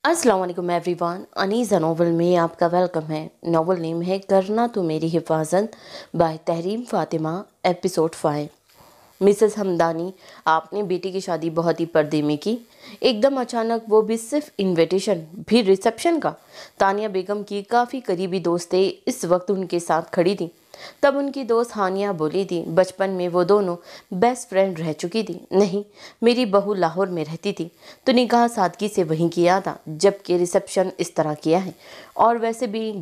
अस्सलाम वालेकुम everyone. Aniza novel में आपका वेलकम है। नॉवल नेम है करना तो मेरी हिफाजत by Tehreem Fatima. Episode 5। Mrs Hamdani, आपने बेटी की शादी बहुत ही पर्दे में की। एकदम अचानक, वो भी सिर्फ इनविटेशन भी रिसेप्शन का। तानिया बेगम की काफ़ी करीबी दोस्तें इस वक्त उनके साथ खड़ी थी। तब उनकी दोस्त हानिया बोली थी, बचपन में वो दोनों बेस्ट फ्रेंड रह चुकी थी। नहीं, मेरी बहू लाहौर में रहती थी तो निकाह सादगी से वहीं किया था, जबकि रिसेप्शन इस तरह किया है। और वैसे भी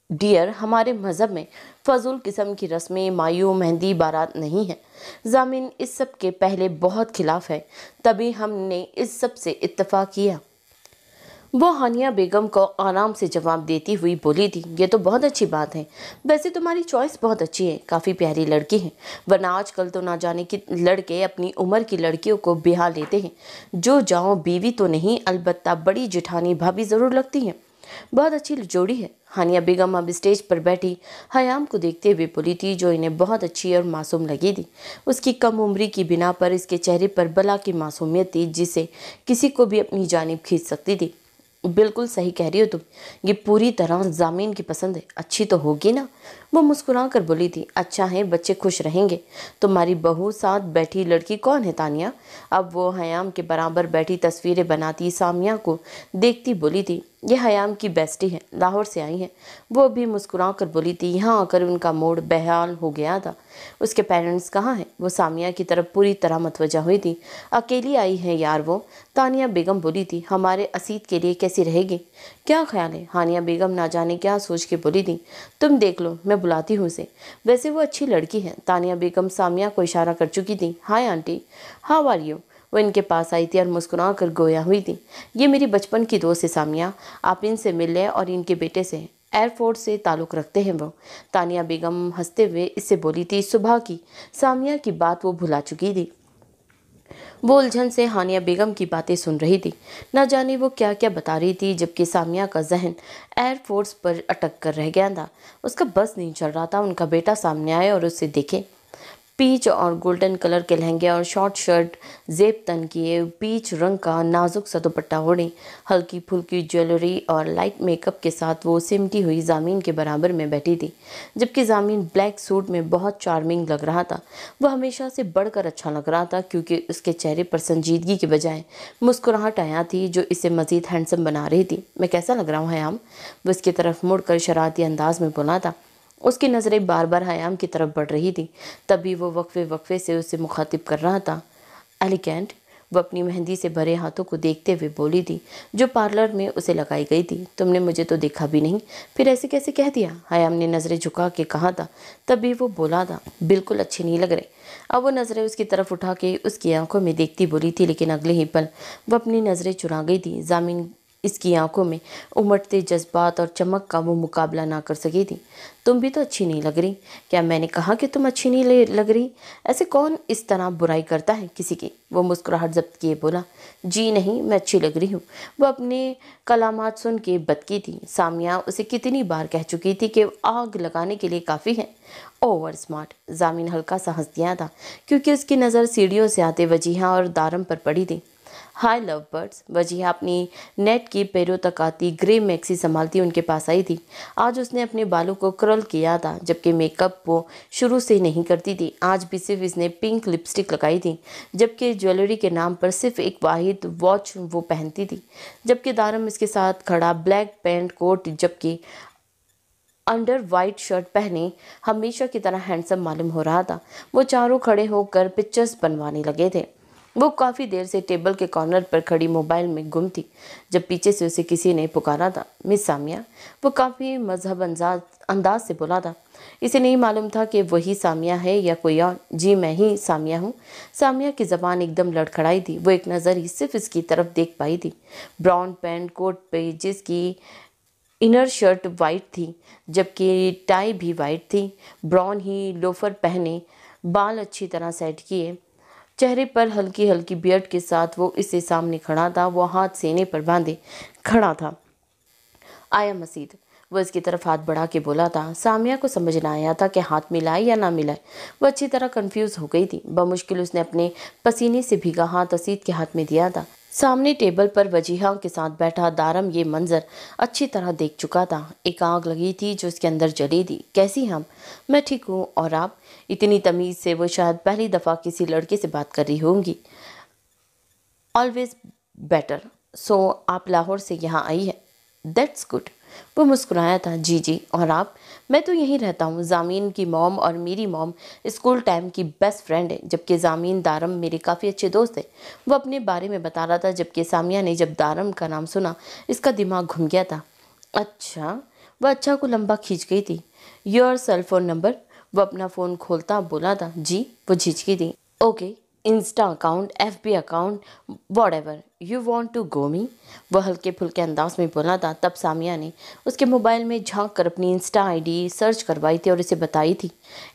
डियर, हमारे मज़हब में फजूल किस्म की रस्में, मायू, मेहंदी, बारात नहीं है। जामिन इस सब के पहले बहुत खिलाफ है, तभी हमने इस सब से इत्तेफाक किया। वो हानिया बेगम को आराम से जवाब देती हुई बोली थी, ये तो बहुत अच्छी बात है। वैसे तुम्हारी चॉइस बहुत अच्छी है, काफ़ी प्यारी लड़की है। वरना आजकल तो ना जाने कि लड़के अपनी उम्र की लड़कियों को ब्याह लेते हैं। जो जाओ बीवी तो नहीं, अलबत्ता बड़ी जेठानी भाभी ज़रूर लगती हैं। बहुत अच्छी जोड़ी है। हानिया बेगम अब स्टेज पर बैठी हयाम को देखते हुए बोली थी, जो इन्हें बहुत अच्छी और मासूम लगी थी। उसकी कम उम्री की बिना पर इसके चेहरे पर बला की मासूमियत थी, जिसे किसी को भी अपनी जानिब खींच सकती थी। बिल्कुल सही कह रही हो तुम, ये पूरी तरह जामीन की पसंद है। अच्छी तो होगी ना? वो मुस्कुरा कर बोली थी, अच्छा है, बच्चे खुश रहेंगे। तुम्हारी बहू साथ बैठी लड़की कौन है तानिया? अब वो हयाम के बराबर बैठी तस्वीरें बनाती सामिया को देखती बोली थी, ये हयाम की बेस्टी है, लाहौर से आई है। वो भी मुस्कुरा कर बोली थी। यहाँ आकर उनका मूड बेहाल हो गया था। उसके पेरेंट्स कहाँ हैं? वो सामिया की तरफ पूरी तरह मतवजा हुई थी। अकेली आई है यार वो। तानिया बेगम बोली थी, हमारे असीद के लिए कैसी रहेगी? क्या ख्याल है? हानिया बेगम ना जाने क्या सोच के बोली थी, तुम देख लो, मैं बुलाती हूँ उसे। वैसे वो अच्छी लड़की है। तानिया बेगम सामिया को इशारा कर चुकी थी। Hi aunty, how are you? वो इनके पास आई थी और मुस्कुरा कर गोया हुई थी। ये मेरी बचपन की दोस्त है सामिया, आप इनसे मिल लें और इनके बेटे से एयरफोर्स से ताल्लुक़ रखते हैं वो। तानिया बेगम हंसते हुए इससे बोली थी। सुबह की सामिया की बात वो भुला चुकी थी। वो उलझन से हानिया बेगम की बातें सुन रही थी। न जाने वो क्या क्या बता रही थी, जबकि सामिया का जहन एयरफोर्स पर अटक कर रह गया था। उसका बस नहीं चल रहा था उनका बेटा सामने आए और उसे देखे। पीच और गोल्डन कलर के लहंगे और शॉर्ट शर्ट, जेब तन किए, पीच रंग का नाजुक सा दुपट्टा ओढ़े, हल्की फुल्की ज्वेलरी और लाइट मेकअप के साथ वो सिमटी हुई जामीन के बराबर में बैठी थी। जबकि जामीन ब्लैक सूट में बहुत चार्मिंग लग रहा था। वह हमेशा से बढ़कर अच्छा लग रहा था, क्योंकि उसके चेहरे पर संजीदगी के बजाय मुस्कुराहट आया थी, जो इसे मज़ीद हैंडसम बना रही थी। मैं कैसा लग रहा हूँ हयाम? वो इसकी तरफ मुड़कर शरारती अंदाज में बोला था। उसकी नज़रें बार बार हयाम की तरफ बढ़ रही थी। तभी वो वक्फे वक्फे से उसे मुखातिब कर रहा था। एलिगेंट, वो अपनी मेहंदी से भरे हाथों को देखते हुए बोली थी, जो पार्लर में उसे लगाई गई थी। तुमने मुझे तो देखा भी नहीं, फिर ऐसे कैसे कह दिया? हयाम ने नज़रें झुका के कहा था। तभी वो बोला था, बिल्कुल अच्छे नहीं लग रहे। अब वो नज़रें उसकी तरफ उठा के उसकी आंखों में देखती बोली थी, लेकिन अगले ही पल वो अपनी नज़रें चुरा गई थी। जामिन इसकी आंखों में उमड़ते जज्बात और चमक का वो मुकाबला ना कर सकी थी। तुम भी तो अच्छी नहीं लग रही। क्या मैंने कहा कि तुम अच्छी नहीं लग रही? ऐसे कौन इस तरह बुराई करता है किसी की? वो मुस्कुराहट जब्त किए बोला, जी नहीं, मैं अच्छी लग रही हूँ। वो अपने कलामात सुन के बदकी थी। सामिया उसे कितनी बार कह चुकी थी कि आग लगाने के लिए काफ़ी है। Over smart. जामिन हल्का सा हंस दिया था, क्योंकि उसकी नज़र सीढ़ियों से आते वजीहा और दारम पर पड़ी थी। हाय लव बर्ड्स। वजीहा अपनी नेट की पैरों तक आती ग्रे मैक्सी संभालती उनके पास आई थी। आज उसने अपने बालों को कर्ल किया था, जबकि मेकअप वो शुरू से नहीं करती थी। आज भी सिर्फ इसने पिंक लिपस्टिक लगाई थी, जबकि ज्वेलरी के नाम पर सिर्फ एक वाहिद वॉच वो पहनती थी। जबकि दारम इसके साथ खड़ा ब्लैक पैंट कोट, जबकि अंडर वाइट शर्ट पहने हमेशा की तरह हैंडसम मालूम हो रहा था। वो चारों खड़े होकर पिक्चर्स बनवाने लगे थे। वो काफ़ी देर से टेबल के कॉर्नर पर खड़ी मोबाइल में गुम थी, जब पीछे से उसे किसी ने पुकारा था, मिस सामिया। वो काफ़ी मजहब अंदाज से बोला था। इसे नहीं मालूम था कि वही सामिया है या कोई और। जी मैं ही सामिया हूँ। सामिया की ज़बान एकदम लड़खड़ाई थी। वो एक नज़र ही सिर्फ इसकी तरफ देख पाई थी। ब्राउन पैंट कोट पे जिसकी इनर शर्ट वाइट थी, जबकि टाई भी वाइट थी। ब्राउन ही लोफर पहने, बाल अच्छी तरह सेट किए, चेहरे पर हल्की हल्की बियर्ड के साथ वो इससे सामने खड़ा था। वो हाथ सीने पर बांधे खड़ा था। आया मसीद। वो इसकी तरफ हाथ बढ़ा के बोला था। सामिया को समझ ना आया था कि हाथ मिलाए या ना मिलाए। वो अच्छी तरह कंफ्यूज हो गई थी। बमुश्किल उसने अपने पसीने से भीगा हाथ असीद के हाथ में दिया था। सामने टेबल पर वजीहा के साथ बैठा दारम ये मंजर अच्छी तरह देख चुका था। एक आग लगी थी जो उसके अंदर जली थी। कैसी हम? मैं ठीक हूँ, और आप? इतनी तमीज़ से वो शायद पहली दफ़ा किसी लड़के से बात कर रही होंगी। Always better. सो आप लाहौर से यहाँ आई है? That's good. वो मुस्कुराया था। जी जी, और आप? मैं तो यहीं रहता हूँ। ज़ामीन की मॉम और मेरी मॉम स्कूल टाइम की बेस्ट फ्रेंड है, जबकि ज़ामीन दारम मेरे काफ़ी अच्छे दोस्त है। वो अपने बारे में बता रहा था, जबकि सामिया ने जब दारम का नाम सुना इसका दिमाग घूम गया था। अच्छा? वह अच्छा को लंबा खींच गई थी। Your cell phone number? वो अपना फ़ोन खोलता बोला था। जी। वो झिझकी थी। Okay, insta account, FB account, whatever you want to go me? वह हल्के फुल्के अंदाज में बोला था। तब सामिया ने उसके मोबाइल में झांक कर अपनी इंस्टा आईडी सर्च करवाई थी और इसे बताई थी।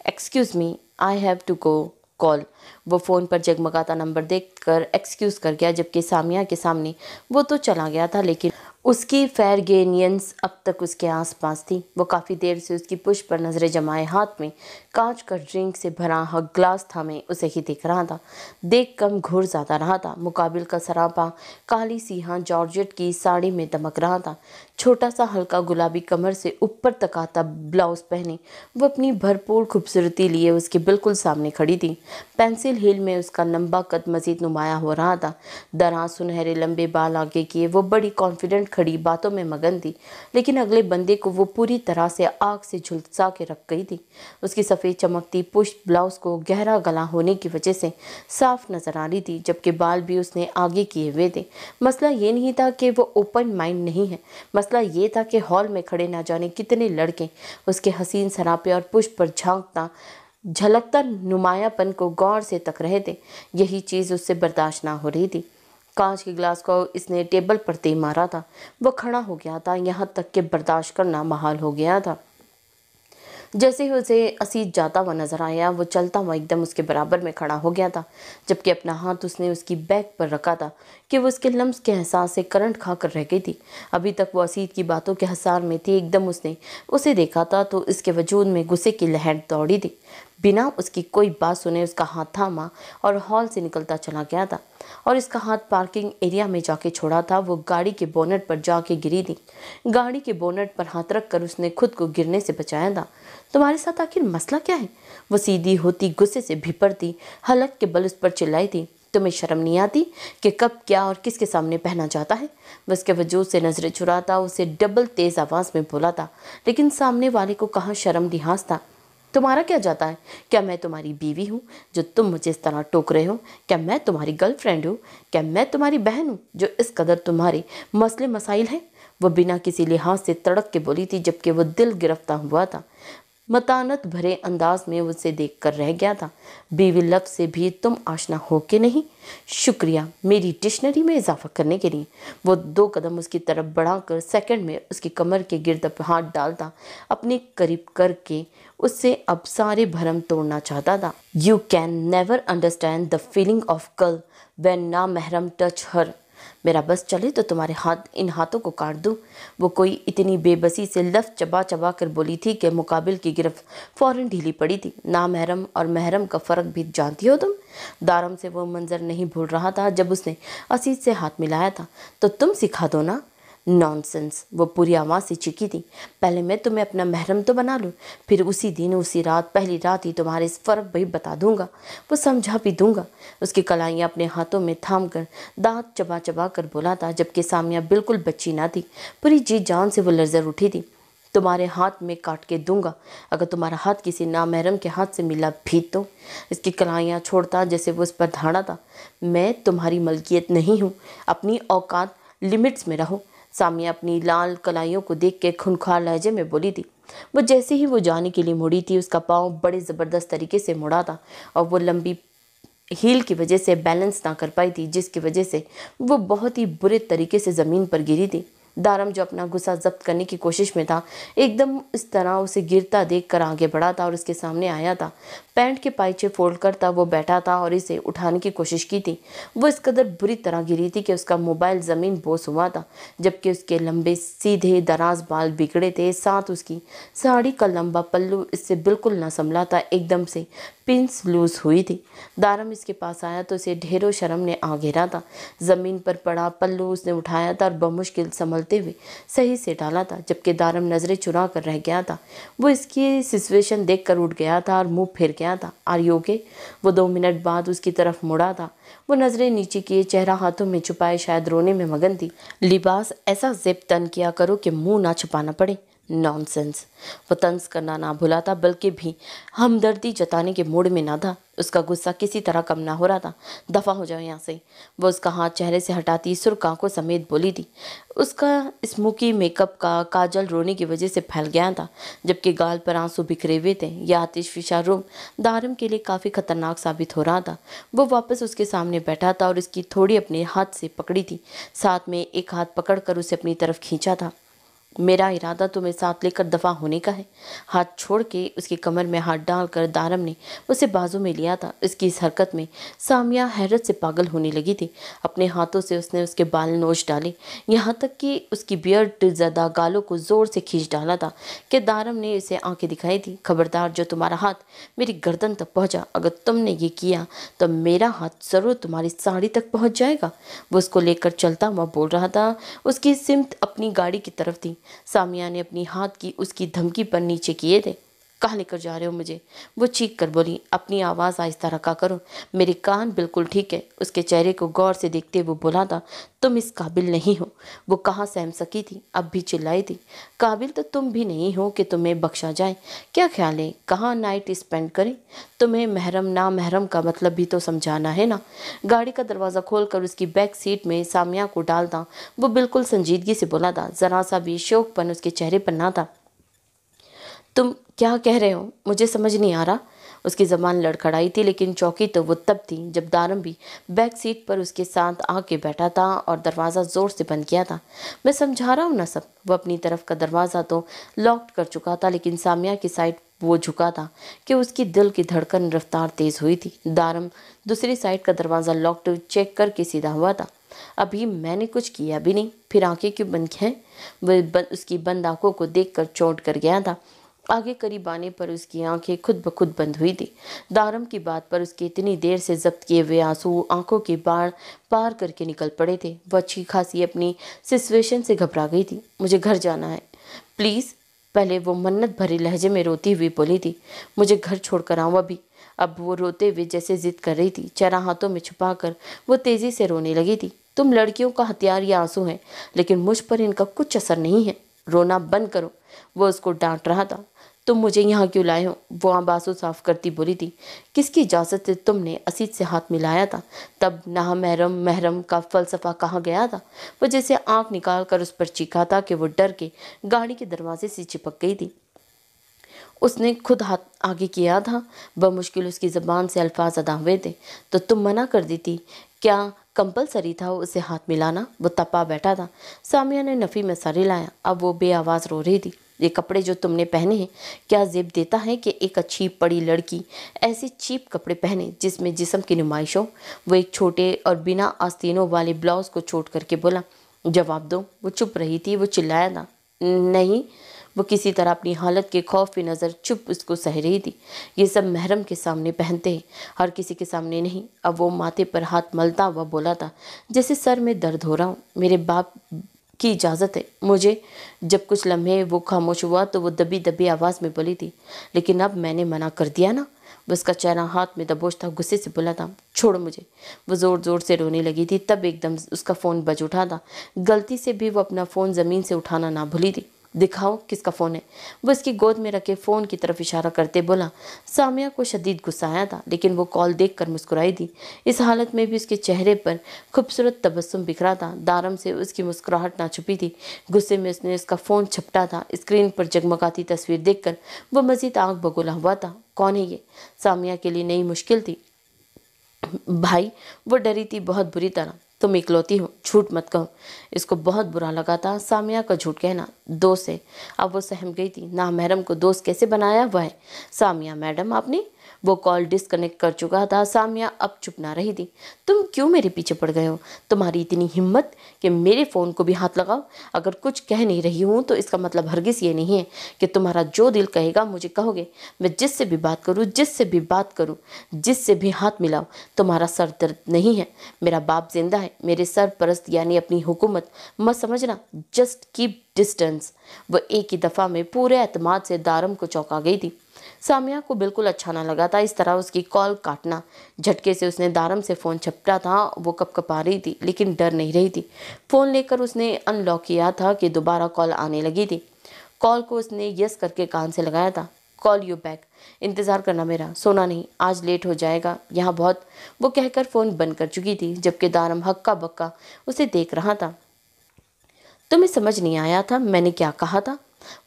Excuse me, I have to go call. वो फ़ोन पर जगमगाता नंबर देखकर एक्सक्यूज़ कर गया, जबकि सामिया के सामने वो तो चला गया था, लेकिन उसकी फैरगेनियंस अब तक उसके आसपास थी। वो काफ़ी देर से उसकी पुष्प पर नज़रें जमाए हाथ में कांच का ड्रिंक से भरा ग्लास थामे उसे ही देख रहा था। देख कम घूर ज़्यादा रहा था। मुकाबिल का सरापा काली सिंहा जॉर्जेट की साड़ी में दमक रहा था। छोटा सा हल्का गुलाबी कमर से ऊपर तक आता ब्लाउज़ पहने वो अपनी भरपूर खूबसूरती लिए उसके बिल्कुल सामने खड़ी थी। पेंसिल हील में उसका लंबा कद मज़ीद नुमाया हो रहा था। दराज सुनहरे लंबे बाल आगे किए वो बड़ी कॉन्फिडेंट खड़ी बातों में मगन थी, लेकिन अगले बंदे को वो पूरी तरह से आग से झुलसा के रख गई थी। उसकी सफ़ेद चमकती पुष्प ब्लाउज़ को गहरा गला होने की वजह से साफ नज़र आ रही थी, जबकि बाल भी उसने आगे किए हुए थे। मसला ये नहीं था कि वो ओपन माइंड नहीं है, मसला ये था कि हॉल में खड़े ना जाने कितने लड़के उसके हसीन सरापे और पुष्प पर झांकता झलकता नुमायापन को गौर से तक रहे थे। यही चीज़ उससे बर्दाश्त ना हो रही थी। कांच के गिलास को इसने टेबल पर दे मारा था। वो खड़ा हो गया था, यहाँ तक कि बर्दाश्त करना महाल हो गया था। जैसे ही उसे असीज जाता हुआ नजर आया, वो चलता हुआ एकदम उसके बराबर में खड़ा हो गया था, जबकि अपना हाथ उसने उसकी बैक पर रखा था कि वो उसके लम्स के एहसास से करंट खा कर रह गई थी। अभी तक वो असीज की बातों के हसार में थी। एकदम उसने उसे देखा था तो इसके वजूद में गुस्से की लहर दौड़ी थी। बिना उसकी कोई बात सुने उसका हाथ थामा और हॉल से निकलता चला गया था, और इसका हाथ पार्किंग एरिया में जाके छोड़ा था। वो गाड़ी के बोनट पर जाके गिरी थी। गाड़ी के बोनट पर हाथ रख कर उसने खुद को गिरने से बचाया था। तुम्हारे साथ आखिर मसला क्या है? वो सीधी होती गुस्से से भिपड़ती हलक के बल उस पर चिल्लाई थी। तुम्हें शर्म नहीं आती कि कब क्या और किसके सामने पहना जाता है? वह उसके वजूद से नजरें चुराता उसे डबल तेज आवाज़ में बोला था, लेकिन सामने वाले को कहाँ शर्म लिहाज था। तुम्हारा क्या जाता है? क्या मैं तुम्हारी बीवी हूँ जो तुम मुझे इस तरह टोक रहे हो? क्या मैं तुम्हारी गर्लफ्रेंड हूँ? क्या मैं तुम्हारी बहन हूँ जो इस कदर तुम्हारे मसले मसाइल हैं? वो बिना किसी लिहाज से तड़क के बोली थी, जबकि वो दिल गिरफ्तार हुआ था। मतानत भरे अंदाज में उसे देख कर रह गया था। बीवी लफ्ज़ से भी तुम आशना हो के नहीं? शुक्रिया मेरी डिक्शनरी में इजाफा करने के लिए। वो 2 कदम उसकी तरफ बढ़ाकर सेकंड में उसकी कमर के गिर्द हाथ डालता अपने करीब करके उससे अब सारे भरम तोड़ना चाहता था। You can never understand the feeling of girl when ना महरम टच हर। मेरा बस चले तो तुम्हारे इन हाथों को काट दूं। वो कोई इतनी बेबसी से लफ्ज़ चबा चबा कर बोली थी कि मुकाबिल की गिरफ्त फौरन ढीली पड़ी थी। ना महरम और महरम का फ़र्क भी जानती हो तुम? दारम से वो मंजर नहीं भूल रहा था जब उसने असीज से हाथ मिलाया था। तो तुम सिखा दो ना। नॉनसेंस। वो पूरी आवाज़ से चीखी थी। पहले मैं तुम्हें अपना महरम तो बना लूँ, फिर उसी दिन उसी रात पहली रात ही तुम्हारे इस फ़र्क भी बता दूंगा। वो समझा भी दूंगा। उसकी कलाइयाँ अपने हाथों में थाम कर दांत चबा चबा कर बोला था, जबकि सामिया बिल्कुल बच्ची ना थी। पूरी जी जान से वो लर्जर उठी थी। तुम्हारे हाथ में काट के दूंगा अगर तुम्हारा हाथ किसी नामहरम के हाथ से मिला भी तो। इसकी कलाइयाँ छोड़ता जैसे वो उस पर धाड़ा था। मैं तुम्हारी मलकियत नहीं हूँ, अपनी औकात लिमिट्स में रहो। सामिया अपनी लाल कलाइयों को देख के खूंखार लहजे में बोली थी। वो जैसे ही वो जाने के लिए मुड़ी थी, उसका पाँव बड़े ज़बरदस्त तरीके से मुड़ा था और वो लंबी हील की वजह से बैलेंस ना कर पाई थी, जिसकी वजह से वो बहुत ही बुरे तरीके से ज़मीन पर गिरी थी। दारम जो अपना गुस्सा जब्त करने की कोशिश में था, एकदम इस तरह उसे गिरता देखकर आगे बढ़ा था और उसके सामने आया था। पैंट के पाइचे फोल्ड करता वो बैठा था और इसे उठाने की कोशिश की थी। वो इस कदर बुरी तरह गिरी थी कि उसका मोबाइल ज़मीन बोस हुआ था, जबकि उसके लंबे सीधे दराज बाल बिगड़े थे। साथ उसकी साड़ी का लंबा पल्लू इससे बिल्कुल न संभला था, एकदम से पिंस लूज हुई थी। दारम इसके पास आया तो उसे ढेरों शर्म ने आ घेरा था। ज़मीन पर पड़ा पल्लू उसने उठाया था और बमुश्किल संभलते हुए सही से डाला था, जबकि दारम नज़रें चुरा कर रह गया था। वो इसकी सिचुएशन देख कर उठ गया था और मुंह फिर गया था। Are you okay? वो 2 मिनट बाद उसकी तरफ मुड़ा था। वो नज़रें नीचे किए, चेहरा हाथों में छुपाए शायद रोने में मगन थी। लिबास ऐसा ज़िप तन किया करो कि मुंह ना छुपाना पड़े। नॉनसेंस। वो तंज करना ना भुला था, बल्कि भी हमदर्दी जताने के मूड में ना था। उसका गुस्सा किसी तरह कम ना हो रहा था। दफ़ा हो जाओ यहाँ से। वो उसका हाथ चेहरे से हटाती सुर्ख आंखों समेत बोली थी। उसका स्मोकी मेकअप का काजल रोने की वजह से फैल गया था, जबकि गाल पर आंसू बिखरे हुए थे। यह आतिशफिशा रूम दारम के लिए काफ़ी खतरनाक साबित हो रहा था। वो वापस उसके सामने बैठा था और उसकी थोड़ी अपने हाथ से पकड़ी थी, साथ में एक हाथ पकड़कर उसे अपनी तरफ खींचा था। मेरा इरादा तुम्हें साथ लेकर दफा होने का है। हाथ छोड़ के उसकी कमर में हाथ डालकर दारम ने उसे बाजू में लिया था। इसकी इस हरकत में सामिया हैरत से पागल होने लगी थी। अपने हाथों से उसने उसके बाल नोच डाले, यहाँ तक कि उसकी बियर्ड ज़्यादा गालों को जोर से खींच डाला था कि दारम ने उसे आंखें दिखाई थी। खबरदार, जो तुम्हारा हाथ मेरी गर्दन तक पहुंचा, अगर तुमने ये किया तो मेरा हाथ ज़रूर तुम्हारी साड़ी तक पहुंच जाएगा। वो उसको लेकर चलता हुआ बोल रहा था। उसकी सिमत अपनी गाड़ी की तरफ थी। सामिया ने अपनी हाथ की उसकी धमकी पर नीचे किए थे। कहाँ लेकर जा रहे हो मुझे? वो चीख कर बोली। अपनी आवाज़ आहिस्ता रखा करो, मेरे कान बिल्कुल ठीक है। उसके चेहरे को गौर से देखते हुए बोला था, तुम इस काबिल नहीं हो। वो कहाँ सहम सकी थी, अब भी चिल्लाई थी। काबिल तो तुम भी नहीं हो कि तुम्हें बख्शा जाए। क्या ख्याल है कहाँ नाइट स्पेंड करें? तुम्हें महरम ना महरम का मतलब भी तो समझाना है ना। गाड़ी का दरवाज़ा खोलकर उसकी बैक सीट में सामिया को डालता वो बिल्कुल संजीदगी से बोला था। ज़रा सा भी शौकपन उसके चेहरे पर ना था। तुम क्या कह रहे हो? मुझे समझ नहीं आ रहा। उसकी ज़बान लड़खड़ाई थी, लेकिन चौकी तो वो तब थी जब दारम भी बैक सीट पर उसके साथ आके बैठा था और दरवाज़ा ज़ोर से बंद किया था। मैं समझा रहा हूँ ना सब। वो अपनी तरफ का दरवाज़ा तो लॉक कर चुका था, लेकिन सामिया की साइड वो झुका था कि उसकी दिल की धड़कन रफ्तार तेज़ हुई थी। दारम दूसरी साइड का दरवाज़ा लॉक्ड चेक करके सीधा हुआ था। अभी मैंने कुछ किया भी नहीं, फिर आंखें क्यों बंद हैं? वह उसकी बंद आंखों को देखकर चौंक कर गया था। आगे करीब आने पर उसकी आंखें खुद ब खुद बंद हुई थी। दारम की बात पर उसके इतनी देर से जब्त किए हुए आंसू आंखों के बाढ़ पार करके निकल पड़े थे। वह अच्छी खासी अपनी सिचुएशन से घबरा गई थी। मुझे घर जाना है प्लीज़। पहले वो मन्नत भरे लहजे में रोती हुई बोली थी, मुझे घर छोड़कर आओ अभी। अब वो रोते हुए जैसे जिद कर रही थी। चेहरा हाथों में छुपाकर वो तेज़ी से रोने लगी थी। तुम लड़कियों का हथियार ये आंसू हैं, लेकिन मुझ पर इनका कुछ असर नहीं है। रोना बंद करो। वो उसको डांट रहा था। तुम मुझे यहाँ क्यों लाए हो? वो आंसू साफ करती बोली थी। किसकी इजाज़त से तुमने असीत से हाथ मिलाया था? तब ना महरम महरम का फलसफा कहाँ गया था? वो जैसे आंख निकाल कर उस पर चीखा था कि वो डर के गाड़ी के दरवाजे से चिपक गई थी। उसने खुद हाथ आगे किया था। बमुश्किल उसकी ज़बान से अल्फाज अदा हुए थे। तो तुम मना कर दी थी? क्या कंपलसरी था उसे हाथ मिलाना? वो तपा बैठा था। सामिया ने नफ़ी में सर हिलाया। अब वो बेआवाज़ रो रही थी। ये कपड़े जो तुमने पहने हैं, क्या ज़ेब देता है कि एक अच्छी पड़ी लड़की ऐसे चीप कपड़े पहने जिसमें जिस्म की नुमाइश हो? वो एक छोटे और बिना आस्तीनों वाले ब्लाउज को चोट करके बोला। जवाब दो। वो चुप रही थी। वो चिल्लाया था, नहीं। वो किसी तरह अपनी हालत के खौफ की नज़र चुप उसको सह रही थी। ये सब महरम के सामने पहनते हैं, हर किसी के सामने नहीं। अब वो माथे पर हाथ मलता हुआ बोला था, जैसे सर में दर्द हो रहा हूँ। मेरे बाप की इजाज़त है मुझे। जब कुछ लम्हे वो खामोश हुआ तो वो दबी दबी आवाज़ में बोली थी, लेकिन अब मैंने मना कर दिया ना। वो उसका चेहरा हाथ में दबोचता गुस्से से बोला था, छोड़ो मुझे। वो ज़ोर ज़ोर से रोने लगी थी। तब एकदम उसका फ़ोन बज उठा था। गलती से भी वो अपना फ़ोन ज़मीन से उठाना ना भूली थी। दिखाओ किसका फ़ोन है? वो इसकी गोद में रखे फ़ोन की तरफ इशारा करते बोला। सामिया को शदीद गुस्सा आया था, लेकिन वो कॉल देखकर मुस्कुराई थी। इस हालत में भी उसके चेहरे पर खूबसूरत तबस्सुम बिखरा था। दारम से उसकी मुस्कुराहट ना छुपी थी। गुस्से में उसने उसका फ़ोन झपटा था। स्क्रीन पर जगमगाती तस्वीर देखकर वो मज़ीद आँख बगोला हुआ था। कौन है ये? सामिया के लिए नई मुश्किल थी। भाई, वो डरी थी बहुत बुरी तरह। तुम इकलौती हो, झूठ मत कहो। इसको बहुत बुरा लगा था सामिया का झूठ कहना दोस्त से। अब वो सहम गई थी, नामहरम को दोस्त कैसे बनाया हुआ है सामिया मैडम आपने। वो कॉल डिस्कनेक्ट कर चुका था। सामिया अब चुप ना रही थी। तुम क्यों मेरे पीछे पड़ गए हो? तुम्हारी इतनी हिम्मत कि मेरे फ़ोन को भी हाथ लगाओ। अगर कुछ कह नहीं रही हूँ तो इसका मतलब हरगिज़ ये नहीं है कि तुम्हारा जो दिल कहेगा मुझे कहोगे। मैं जिससे भी बात करूँ, जिससे भी हाथ मिलाओ, तुम्हारा सर दर्द नहीं है। मेरा बाप जिंदा है, मेरे सरपरस्त यानी अपनी हुकूमत मत समझना। Just keep distance. वो एक ही दफ़ा में पूरे एतमाद से दारम को चौंका गई थी। सामिया को बिल्कुल अच्छा ना लगा था इस तरह उसकी कॉल काटना। झटके से उसने दारम से फ़ोन झपटा था। वो कपकपा रही थी लेकिन डर नहीं रही थी। फ़ोन लेकर उसने अनलॉक किया था कि दोबारा कॉल आने लगी थी। कॉल को उसने यस करके कान से लगाया था। Call you back. इंतज़ार करना मेरा, सोना नहीं, आज लेट हो जाएगा यहाँ बहुत। वो कहकर फ़ोन बंद कर चुकी थी जबकि दारम हक्का बक्का उसे देख रहा था। तुम्हें समझ नहीं आया था मैंने क्या कहा था?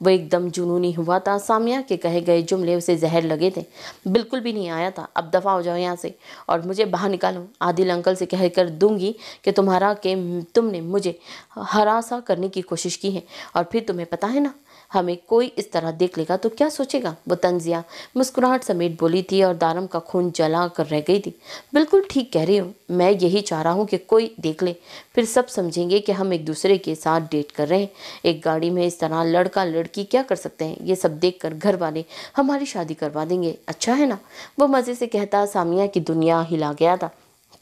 वो एकदम जुनूनी हुआ था। सामिया के कहे गए जुमले उसे जहर लगे थे। बिल्कुल भी नहीं आया था। अब दफ़ा हो जाओ यहाँ से और मुझे बाहर निकालो। आदिल अंकल से कह कर दूंगी कि तुमने मुझे हरासा करने की कोशिश की है और फिर तुम्हें पता है ना, हमें कोई इस तरह देख लेगा तो क्या सोचेगा। वो तंजिया मुस्कुराहट समेत बोली थी और दारम का खून जला कर रह गई थी। बिल्कुल ठीक कह रही हूँ, मैं यही चाह रहा हूँ कि कोई देख ले, फिर सब समझेंगे कि हम एक दूसरे के साथ डेट कर रहे हैं। एक गाड़ी में इस तरह लड़का लड़की क्या कर सकते हैं, ये सब देखकर घर वाले हमारी शादी करवा देंगे, अच्छा है ना। वो मज़े से कहता सामिया की दुनिया हिला गया था।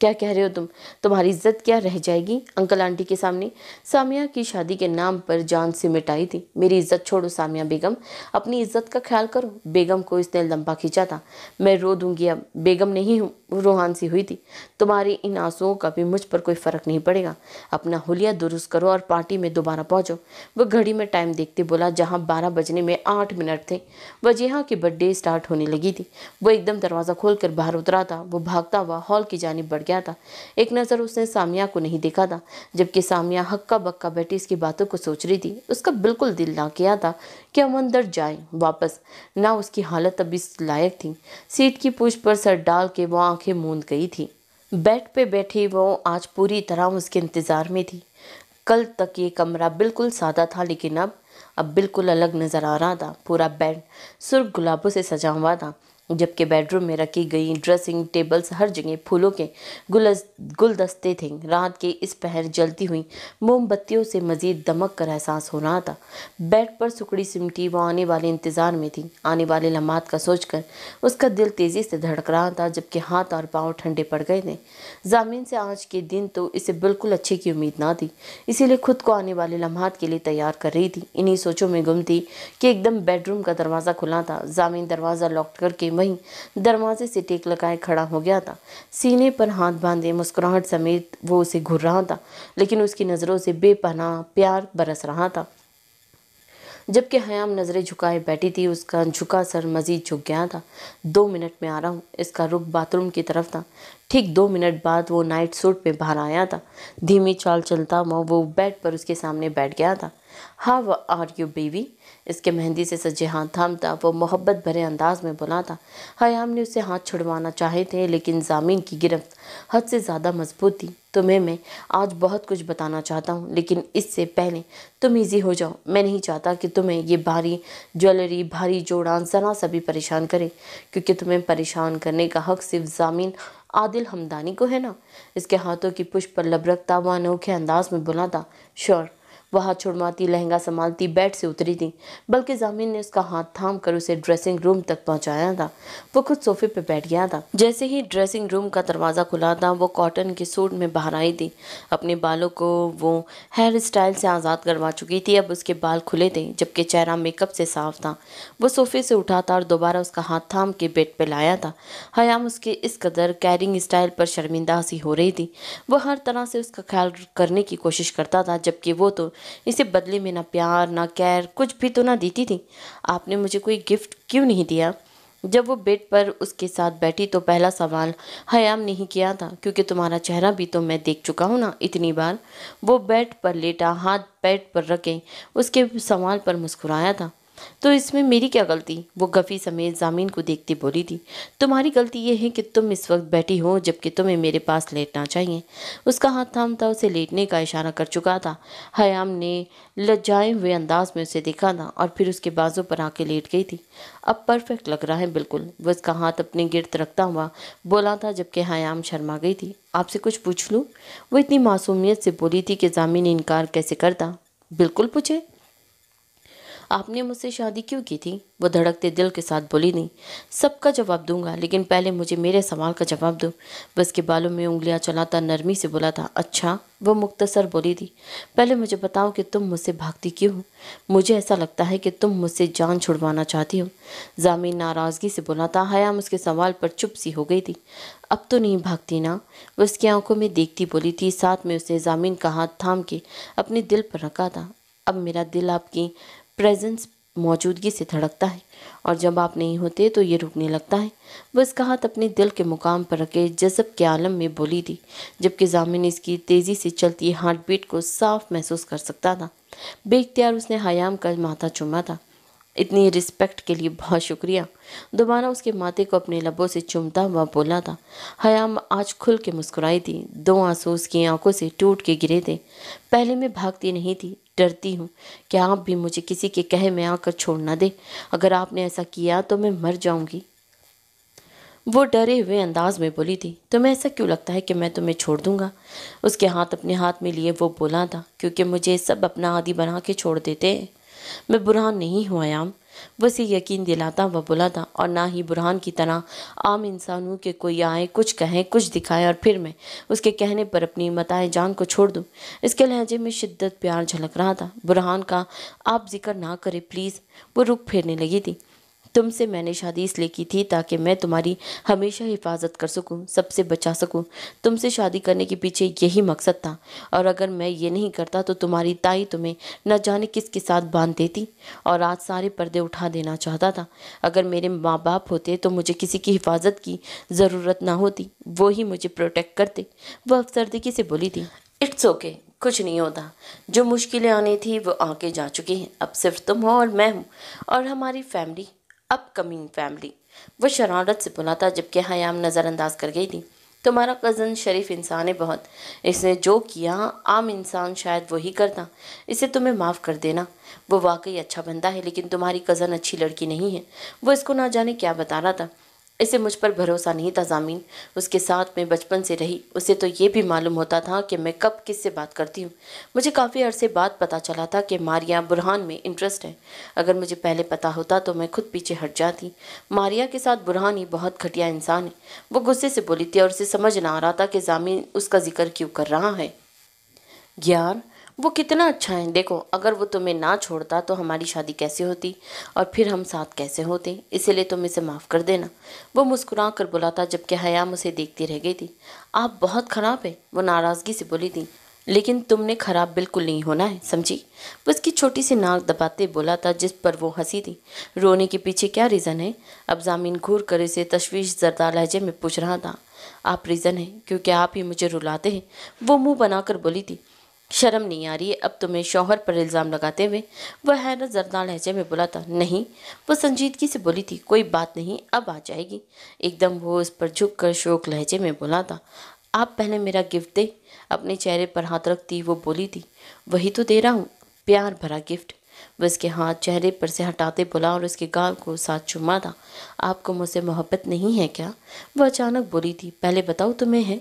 क्या कह रहे हो तुम? तुम्हारी इज्जत क्या रह जाएगी अंकल आंटी के सामने? सामिया की शादी के नाम पर जान से मिटाई थी। मेरी इज्जत छोड़ो सामिया बेगम, अपनी इज्जत का ख्याल करो। बेगम को इसने लंबा खींचा था। मैं रो दूंगी अब, बेगम नहीं हूँ, रूहान सी हुई थी। तुम्हारी इन आंसुओं का भी मुझ पर कोई फ़र्क नहीं पड़ेगा। अपना हुलिया दुरुस्त करो और पार्टी में दोबारा पहुँचो। वो घड़ी में टाइम देखते बोला जहाँ 12 बजने में 8 मिनट थे। वजीहा की बर्थडे स्टार्ट होने लगी थी। वो एकदम दरवाज़ा खोलकर बाहर उतरा था। वो भागता हुआ हॉल की जानिब बढ़ गया था। एक नज़र उसने सामिया को नहीं देखा था, जबकि सामिया हक्का बक्का बैठी इसकी बातों को सोच रही थी। उसका बिल्कुल दिल ना किया था कि हम अंदर जाएं वापस, ना उसकी हालत अब इस लायक थी। सीट की पूंछ पर सर डाल के वो आंखें मूंद गई थी। बेड पे बैठी वो आज पूरी तरह उसके इंतज़ार में थी। कल तक ये कमरा बिल्कुल सादा था लेकिन अब बिल्कुल अलग नज़र आ रहा था। पूरा बेड सुर्ख गुलाबों से सजा हुआ था, जबकि बेडरूम में रखी गई ड्रेसिंग टेबल्स हर जगह फूलों के गुलदस्ते थे। रात के इस पहर जलती हुई मोमबत्तियों से मजीद दमक कर एहसास हो रहा था। बेड पर सुकड़ी सिमटी वो आने वाले इंतज़ार में थी। आने वाले लम्हात का सोचकर उसका दिल तेज़ी से धड़क रहा था, जबकि हाथ और पाँव ठंडे पड़ गए थे। ज़मीन से आज के दिन तो इसे बिल्कुल अच्छे की उम्मीद ना थी, इसीलिए खुद को आने वाले लम्हात के लिए तैयार कर रही थी। इन्हीं सोचों में गुम थी कि एकदम बेडरूम का दरवाज़ा खुला था। ज़मीन दरवाज़ा लॉक करके वहीं दरवाजे से टेक लगाए खड़ा हो गया था। सीने पर हाथ बांधे मुस्कुराहट समेत वो उसे घूर रहा था, लेकिन उसकी नज़रों से बेपनाह प्यार बरस रहा था। जबकि हयाम नज़रें झुकाए बैठी थी, उसका झुका सर मजीद झुक गया था। 2 मिनट में आ रहा हूँ। इसका रुख बाथरूम की तरफ था। ठीक 2 मिनट बाद वो नाइट सूट में बाहर आया था। धीमी चाल चलता वो बेड पर उसके सामने बैठ गया था। How are you baby? इसके मेहंदी से सजे हाथ थामता वो मोहब्बत भरे अंदाज में बोला था। हयाम ने उसे हाथ छुड़वाना चाहे थे, लेकिन ज़मीन की गिरफ्त हद से ज़्यादा मजबूत थी। तुम्हें मैं आज बहुत कुछ बताना चाहता हूँ, लेकिन इससे पहले तुम इजी हो जाओ। मैं नहीं चाहता कि तुम्हें ये भारी ज्वेलरी, भारी जोड़ान ज़रा सा भी परेशान करे, क्योंकि तुम्हें परेशान करने का हक सिर्फ ज़मीन आदिल हमदानी को है ना। इसके हाथों की पुष्प पर लबरकता वो अनोखे अंदाज में बोला था। श्योर। वह हाथ छुड़वाती लहंगा संभालती बेड से उतरी थी, बल्कि ज़मीन ने उसका हाथ थाम कर उसे ड्रेसिंग रूम तक पहुंचाया था। वो खुद सोफे पे बैठ गया था। जैसे ही ड्रेसिंग रूम का दरवाज़ा खुला था वो कॉटन के सूट में बाहर आई थी। अपने बालों को वो हेयर स्टाइल से आज़ाद करवा चुकी थी। अब उसके बाल खुले थे, जबकि चेहरा मेकअप से साफ था। वो सोफे से उठा था और दोबारा उसका हाथ थाम के बेड पर लाया था। हयाम उसके इस कदर कैरिंग स्टाइल पर शर्मिंदा सी हो रही थी। वो हर तरह से उसका ख्याल करने की कोशिश करता था, जबकि वो तो इसे बदले में ना प्यार ना कैर कुछ भी तो ना देती थी। आपने मुझे कोई गिफ्ट क्यों नहीं दिया? जब वो बेड पर उसके साथ बैठी तो पहला सवाल हयाम ने ही किया था, क्योंकि तुम्हारा चेहरा भी तो मैं देख चुका हूँ ना इतनी बार। वो बेड पर लेटा हाथ पेट पर रखे उसके सवाल पर मुस्कुराया था। तो इसमें मेरी क्या गलती? वो गफ़ी समेत ज़ामीन को देखती बोली थी। तुम्हारी गलती ये है कि तुम इस वक्त बैठी हो जबकि तुम्हें मेरे पास लेटना चाहिए। उसका हाथ थामता उसे लेटने का इशारा कर चुका था। हयाम ने लज्जाए हुए अंदाज में उसे देखा था और फिर उसके बाजू पर आके लेट गई थी। अब परफेक्ट लग रहा है बिल्कुल, वो उसका हाथ अपने गिर्द रखता हुआ बोला था जबकि हयाम शर्मा गई थी। आपसे कुछ पूछ लूँ? वो इतनी मासूमियत से बोली थी कि ज़ामीन इनकार कैसे करता। बिल्कुल पूछे। आपने मुझसे शादी क्यों की थी? वो धड़कते दिल के साथ बोली। नहीं, सबका जवाब दूंगा, लेकिन पहले मुझे मेरे सवाल का जवाब दो। बस के बालों में उंगलियां चलाता नरमी से बोला था। अच्छा, वो मुख्तसर बोली थी। पहले मुझे बताओ कि तुम मुझसे भागती क्यों हो? मुझे ऐसा लगता है कि तुम मुझसे जान छुड़वाना चाहती हो। ज़ामीन नाराज़गी से बोला था। हयाम उसके सवाल पर चुप सी हो गई थी। अब तो नहीं भागती ना? वो उसकी आंखों में देखती बोली थी। साथ में उसने ज़ामीन का हाथ थाम के अपने दिल पर रखा था। अब मेरा दिल आपकी प्रेजेंस मौजूदगी से धड़कता है और जब आप नहीं होते तो ये रुकने लगता है। वो इसका हाथ अपने दिल के मुकाम पर रखे जज़ब के आलम में बोली थी, जबकि ज़ामिन इसकी तेज़ी से चलती हार्ट बीट को साफ महसूस कर सकता था। बेख्तियार उसने हयाम का माथा चूमा था। इतनी रिस्पेक्ट के लिए बहुत शुक्रिया। दोबारा उसके माथे को अपने लबों से चूमता हुआ बोला था। हयाम आज खुल के मुस्कुराई थी। 2 आंसू उसकी आंखों से टूट के गिरे थे। पहले मैं भागती नहीं थी, डरती हूँ कि आप भी मुझे किसी के कहे में आकर छोड़ ना दे। अगर आपने ऐसा किया तो मैं मर जाऊंगी। वो डरे हुए अंदाज में बोली थी। तुम्हें ऐसा क्यों लगता है कि मैं तुम्हें छोड़ दूंगा? उसके हाथ अपने हाथ में लिए वो बोला था। क्योंकि मुझे सब अपना आदी बना के छोड़ देते हैं। मैं बुरहान नहीं हूँ आयाम, बस ये यकीन दिलाता हुआ बोला था। और ना ही बुरहान की तरह आम इंसान हूँ कि कोई आए, कुछ कहे, कुछ दिखाए और फिर मैं उसके कहने पर अपनी मताए जान को छोड़ दूँ। इसके लहजे में शिद्दत प्यार झलक रहा था। बुरहान का आप जिक्र ना करें प्लीज़। वो रुख फेरने लगी थी। तुमसे मैंने शादी इसलिए की थी ताकि मैं तुम्हारी हमेशा हिफाजत कर सकूं, सबसे बचा सकूं। तुमसे शादी करने के पीछे यही मकसद था। और अगर मैं ये नहीं करता तो तुम्हारी ताई तुम्हें न जाने किसके साथ बांध देती और आज सारे पर्दे उठा देना चाहता था। अगर मेरे माँ बाप होते तो मुझे किसी की हिफाजत की ज़रूरत ना होती, वो ही मुझे प्रोटेक्ट करते। वह अफसरदगी से बोली थी। इट्स ओके, कुछ नहीं होता। जो मुश्किलें आनी थी वो आके जा चुकी हैं। अब सिर्फ तुम हो और मैं हूँ और हमारी फैमिली, अपकमिंग फैमिली। वो शरारत से बोला था जबकि हयाम नज़रअंदाज कर गई थी। तुम्हारा कज़न शरीफ इंसान है बहुत। इसने जो किया आम इंसान शायद वही करता। इसे तुम्हें माफ़ कर देना। वो वाकई अच्छा बंदा है, लेकिन तुम्हारी कज़न अच्छी लड़की नहीं है। वो इसको ना जाने क्या बता रहा था। इसे मुझ पर भरोसा नहीं था ज़ामीन। उसके साथ में बचपन से रही, उसे तो ये भी मालूम होता था कि मैं कब किससे बात करती हूँ। मुझे काफ़ी अरसे बाद पता चला था कि मारिया बुरहान में इंटरेस्ट है। अगर मुझे पहले पता होता तो मैं खुद पीछे हट जाती। मारिया के साथ बुरहान ही बहुत घटिया इंसान है। वो गुस्से से बोली थी और उसे समझ ना आ रहा था कि ज़ामीन उसका जिक्र क्यों कर रहा है। यार, वो कितना अच्छा है। देखो, अगर वो तुम्हें ना छोड़ता तो हमारी शादी कैसे होती और फिर हम साथ कैसे होते। इसीलिए तुम इसे माफ़ कर देना। वो मुस्कुरा कर बोला था जबकि हयाम उसे देखती रह गई थी। आप बहुत ख़राब है, वो नाराज़गी से बोली थी। लेकिन तुमने ख़राब बिल्कुल नहीं होना है, समझी? वो उसकी छोटी सी नाक दबाते बोला था जिस पर वो हंसी थी। रोने के पीछे क्या रीज़न है? अब ज़ामीन घूर कर इसे तशवीश ज़रदा लहजे में पूछ रहा था। आप रीज़न है क्योंकि आप ही मुझे रुलाते हैं, वो मुँह बनाकर बोली थी। शर्म नहीं आ रही है अब तुम्हें शौहर पर इल्ज़ाम लगाते हुए? वह हैरत ज़रदा लहजे में बोला था। नहीं, वो संजीदगी से बोली थी। कोई बात नहीं, अब आ जाएगी। एकदम वो उस पर झुक कर शोक लहजे में बोला था। आप पहले मेरा गिफ्ट दे। अपने चेहरे पर हाथ रखती वो बोली थी। वही तो दे रहा हूँ, प्यार भरा गिफ्ट। वह उसके हाथ चेहरे पर से हटाते बोला और उसके गाल को साथ चूमा था। आपको मुझसे मोहब्बत नहीं है क्या? वह अचानक बोली थी। पहले बताओ तुम्हें है?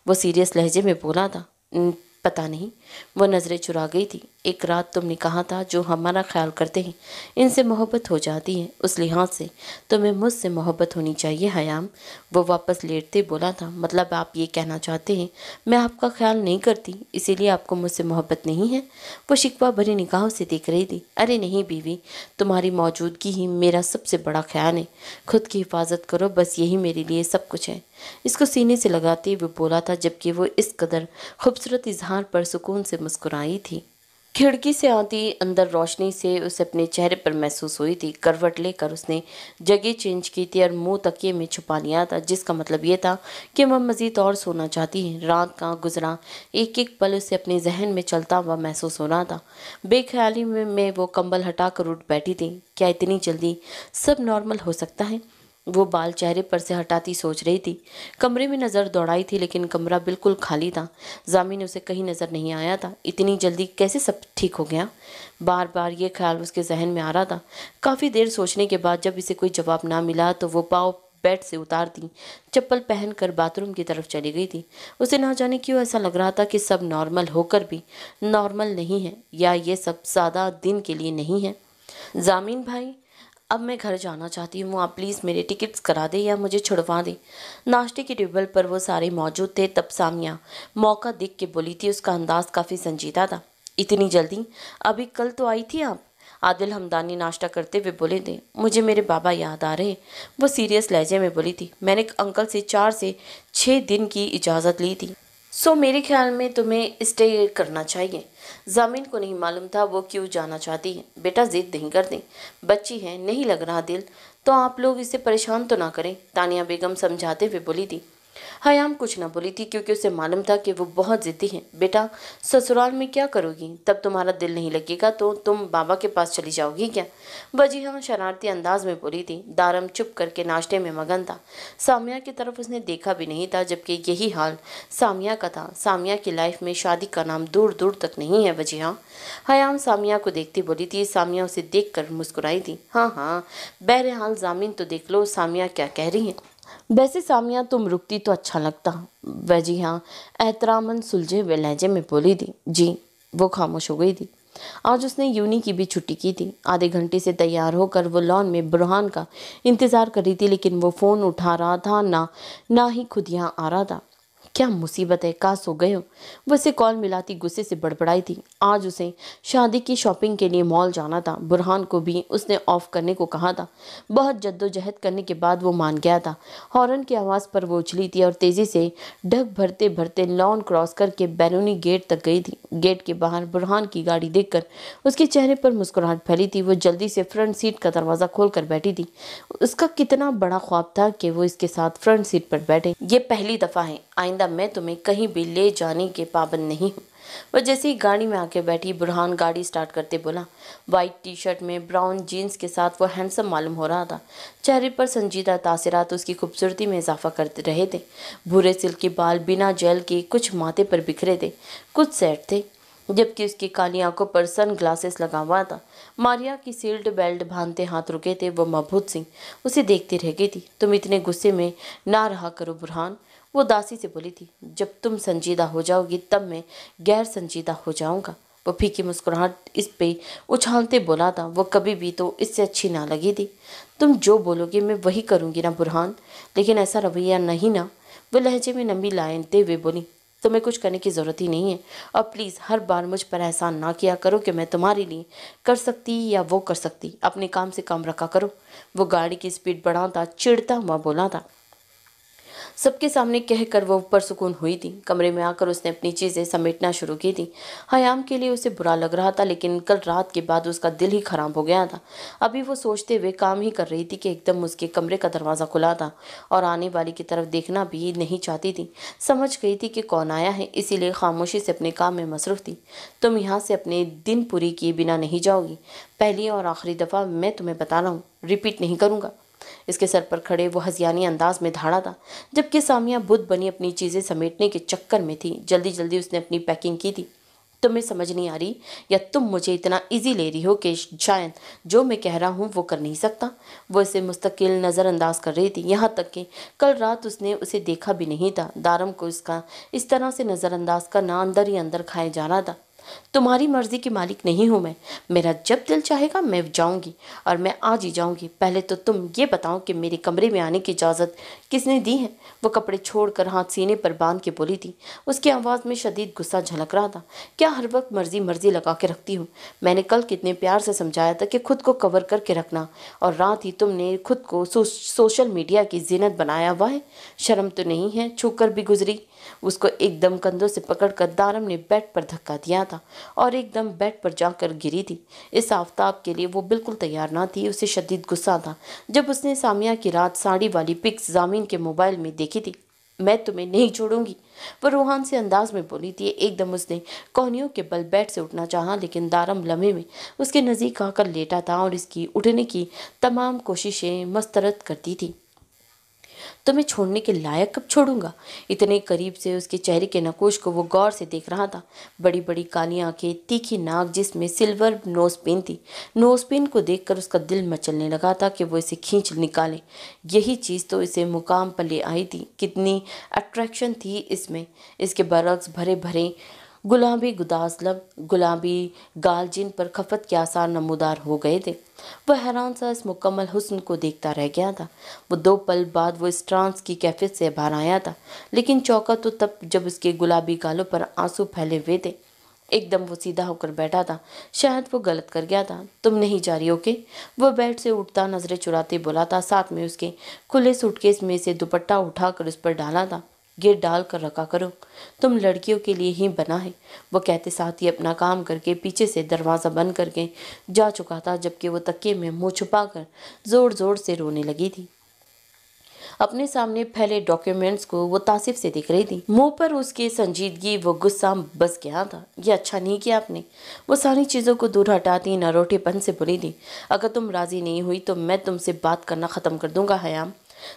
वो सीरियस लहजे में बोला था। पता नहीं। वो नज़रें चुरा गई थी। एक रात तुमने कहा था जो हमारा ख्याल करते हैं इनसे मोहब्बत हो जाती है, उस लिहाज से तुम्हें मुझसे मोहब्बत होनी चाहिए हयाम। वो वापस लेटते बोला था। मतलब आप ये कहना चाहते हैं मैं आपका ख्याल नहीं करती इसीलिए आपको मुझसे मोहब्बत नहीं है? वो शिकवा भरी निगाहों से देख रही थी। अरे नहीं बीवी, तुम्हारी मौजूदगी ही मेरा सबसे बड़ा ख्याल है। खुद की हिफाजत करो, बस यही मेरे लिए सब कुछ है। इसको सीने से लगाते हुए बोला था जबकि वो इस कदर खूबसूरत इजहार पर सुकून से मुस्कुराई थी। खिड़की से आती अंदर रोशनी से उसे अपने चेहरे पर महसूस हुई थी। करवट लेकर उसने जगह चेंज की थी और मुंह तकिए में छुपा लिया था, जिसका मतलब ये था कि वह मजीद और सोना चाहती है। रात का गुजरा एक एक पल उसे अपने जहन में चलता हुआ महसूस हो रहा था। बेख्याली में वो कंबल हटाकर उठ बैठी थी। क्या इतनी जल्दी सब नॉर्मल हो सकता है? वो बाल चेहरे पर से हटाती सोच रही थी। कमरे में नज़र दौड़ाई थी, लेकिन कमरा बिल्कुल खाली था। जामिन उसे कहीं नज़र नहीं आया था। इतनी जल्दी कैसे सब ठीक हो गया? बार बार ये ख्याल उसके जहन में आ रहा था। काफ़ी देर सोचने के बाद जब इसे कोई जवाब ना मिला तो वो पाँव बेड से उतारती चप्पल पहनकर बाथरूम की तरफ चली गई थी। उसे ना जाने क्यों ऐसा लग रहा था कि सब नॉर्मल होकर भी नॉर्मल नहीं है, या ये सब ज़्यादा दिन के लिए नहीं है। जामिन भाई, अब मैं घर जाना चाहती हूँ, आप प्लीज़ मेरे टिकट्स करा दे या मुझे छुड़वा दे। नाश्ते की टेबल पर वो सारे मौजूद थे। तब सामिया मौका देख के बोली थी। उसका अंदाज काफ़ी संजीदा था। इतनी जल्दी? अभी कल तो आई थी आप। आदिल हमदानी नाश्ता करते हुए बोले थे। मुझे मेरे बाबा याद आ रहे। वो सीरियस लहजे में बोली थी। मैंने अंकल से 4 से 6 दिन की इजाज़त ली थी, सो मेरे ख्याल में तुम्हें स्टे करना चाहिए। जामिन को नहीं मालूम था वो क्यों जाना चाहती है। बेटा जिद नहीं करते, बच्ची है, नहीं लग रहा दिल, तो आप लोग इसे परेशान तो ना करें, तानिया बेगम समझाते हुए बोली थी। हयाम कुछ न बोली थी क्योंकि उसे मालूम था कि वो बहुत ज़िद्दी है। बेटा ससुराल में क्या करोगी? तब तुम्हारा दिल नहीं लगेगा तो तुम बाबा के पास चली जाओगी क्या? वजीहा शरारती अंदाज में बोली थी। दारम चुप करके नाश्ते में मगन था। सामिया की तरफ उसने देखा भी नहीं था, जबकि यही हाल सामिया का था। सामिया की लाइफ में शादी का नाम दूर दूर तक नहीं है वजीहा। हयाम सामिया को देखती बोली थी। सामिया उसे देख कर मुस्कुराई थी। हाँ हाँ, बहरहाल जामिन तो देख लो सामिया क्या कह रही है। वैसे सामिया तुम रुकती तो अच्छा लगता। वजीहा एहतरामन सुलझे हुए लहजे में बोली थी। जी। वो खामोश हो गई थी। आज उसने यूनी की भी छुट्टी की थी। आधे घंटे से तैयार होकर वो लॉन में बुरहान का इंतजार कर रही थी, लेकिन वो फ़ोन उठा रहा था ना ही खुद यहाँ आ रहा था। क्या मुसीबत है, काश हो गए हो। वो उसे कॉल मिलाती गुस्से से बड़बड़ाई थी। आज उसे शादी की शॉपिंग के लिए मॉल जाना था। बुरहान को भी उसने ऑफ करने को कहा था। बहुत जद्दोजहद करने के बाद वो मान गया था। हॉर्न की आवाज़ पर वो उछली थी और तेज़ी से ढक भरते भरते लॉन क्रॉस करके बैरूनी गेट तक गई थी। गेट के बाहर बुरहान की गाड़ी देखकर उसके चेहरे पर मुस्कुराहट फैली थी। वो जल्दी से फ्रंट सीट का दरवाज़ा खोल कर बैठी थी। उसका कितना बड़ा ख्वाब था कि वो इसके साथ फ्रंट सीट पर बैठे। ये पहली दफ़ा है, आइंदा मैं तुम्हें कहीं भी ले जाने के पाबंद नहीं हूँ। वह जैसे ही गाड़ी में आके बैठी, बुरहान गाड़ी स्टार्ट करते बोला। वाइट टी शर्ट में ब्राउन जीन्स के साथ वो हैंडसम मालूम हो रहा था। चेहरे पर संजीदा तासरात उसकी खूबसूरती में इजाफा करते रहे थे। भूरे सिल्की बाल बिना जेल के कुछ माथे पर बिखरे थे, कुछ सेट थे, जबकि उसकी काली आंखों पर सन ग्लासेस लगा हुआ था। मारिया की सील्ड बेल्ट बांधते हाथ रुके थे। वो मबहूत सी उसे देखती रह गई थी। तुम इतने गुस्से में ना रहा करो बुरहान, वो दासी से बोली थी। जब तुम संजीदा हो जाओगी तब मैं गैर संजीदा हो जाऊंगा। वो फीकी मुस्कुराहट इस पे उछालते बोला था। वो कभी भी तो इससे अच्छी ना लगी थी। तुम जो बोलोगे मैं वही करूंगी ना बुरहान, लेकिन ऐसा रवैया नहीं ना। वो लहजे में नमी लाते हुए बोली। तुम्हें कुछ करने की ज़रूरत ही नहीं है। और प्लीज़ हर बार मुझ पर एहसान ना किया करो कि मैं तुम्हारे लिए कर सकती या वो कर सकती। अपने काम से काम रखा करो। वो गाड़ी की स्पीड बढ़ाता चिढ़ता हुआ बोला था। सबके सामने कहकर वो ऊपर सुकून हुई थी। कमरे में आकर उसने अपनी चीज़ें समेटना शुरू की थी। हयाम के लिए उसे बुरा लग रहा था, लेकिन कल रात के बाद उसका दिल ही खराब हो गया था। अभी वो सोचते हुए काम ही कर रही थी कि एकदम उसके कमरे का दरवाज़ा खुला था और आने वाली की तरफ देखना भी नहीं चाहती थी। समझ गई थी कि कौन आया है, इसीलिए खामोशी से अपने काम में मसरूफ़ थी। तुम यहाँ से अपने दिन पूरी किए बिना नहीं जाओगी। पहली और आखिरी दफ़ा मैं तुम्हें बता रहा हूँ, रिपीट नहीं करूँगा। इसके सर पर खड़े वो हज़ियानी अंदाज में धाड़ा था, जबकि सामिया बुद्ध बनी अपनी चीज़ें समेटने के चक्कर में थी। जल्दी जल्दी उसने अपनी पैकिंग की थी। तुम्हें समझ नहीं आ रही, या तुम मुझे इतना इजी ले रही हो कि शायद जो मैं कह रहा हूँ वो कर नहीं सकता। वो इसे मुस्तकिल नज़रअंदाज कर रही थी, यहाँ तक कि कल रात उसने उसे देखा भी नहीं था। दारम को इसका इस तरह से नज़रअंदाज करना अंदर ही अंदर खाए जा रहा था। तुम्हारी मर्जी की मालिक नहीं हूँ मैं। मेरा जब दिल चाहेगा मैं जाऊंगी, और मैं आज ही जाऊंगी। पहले तो तुम ये बताओ कि मेरे कमरे में आने की इजाज़त किसने दी है? वो कपड़े छोड़कर हाथ सीने पर बांध के बोली थी। उसकी आवाज़ में शदीद गुस्सा झलक रहा था। क्या हर वक्त मर्जी मर्जी लगा के रखती हूँ? मैंने कल कितने प्यार से समझाया था कि खुद को कवर करके रखना, और रात ही तुमने खुद को सोशल मीडिया की जीनत बनाया हुआ है। शर्म तो नहीं है? छूकर भी गुजरी। उसको एकदम कंधों से पकड़कर दारम ने बेड पर धक्का दिया था। था और एकदम बेड पर जाकर गिरी थी। इस आफताब के लिए वो बिल्कुल तैयार ना थी। उसे शदीद गुस्सा था जब उसने सामिया की रात साड़ी वाली पिक्स जामीन के मोबाइल में देखी थी। मैं तुम्हें नहीं छोड़ूंगी, वो रूहान से अंदाज में बोली थी। एकदम उसने कोहनियों के बल बेड से उठना चाहा, लेकिन दारम लम्हे में उसके नज़दीक आकर लेटा था और इसकी उठने की तमाम कोशिशें मस्तरद करती थी। तुम्हें छोड़ने के लायक कब छोड़ूंगा? इतने करीब से उसके चेहरे के नकोश को वो गौर से देख रहा था। बड़ी बड़ी काली आंखें, तीखी नाक जिसमें सिल्वर नोजपिन थी। नोजपिन को देखकर उसका दिल मचलने लगा था कि वो इसे खींच निकाले। यही चीज़ तो इसे मुकाम पर ले आई थी। कितनी अट्रैक्शन थी इसमें। इसके बरक्स भरे भरे गुलाबी गुदास लब, गुलाबी गाल जिन पर खफत के आसार नमूदार हो गए थे। वह हैरान सा इस मुकम्मल हुस्न को देखता रह गया था। वो 2 पल बाद वो इस ट्रांस की कैफियत से बाहर आया था, लेकिन चौंका तो तब जब उसके गुलाबी गालों पर आंसू फैले हुए थे। एकदम वो सीधा होकर बैठा था। शायद वो गलत कर गया था। तुम नहीं जा रही हो के? वो बेड से उठता नजरें चुराते बोला था। साथ में उसके खुले सूटकेस में से दुपट्टा उठाकर उस पर डाला था। गिर डाल कर रखा करो, तुम लड़कियों के लिए ही बना है, वो कहते साथ ही अपना काम करके पीछे से दरवाज़ा बंद करके जा चुका था, जबकि वो तकिए में मुंह छुपाकर जोर जोर से रोने लगी थी। अपने सामने फैले डॉक्यूमेंट्स को वो तासिफ से देख रही थी। मुंह पर उसकी संजीदगी, वो गुस्सा बस गया था। ये अच्छा नहीं किया आपने। वो सारी चीज़ों को दूर हटाती नरोटेपन से बोली थी। अगर तुम राज़ी नहीं हुई तो मैं तुमसे बात करना ख़त्म कर दूंगा हयाम।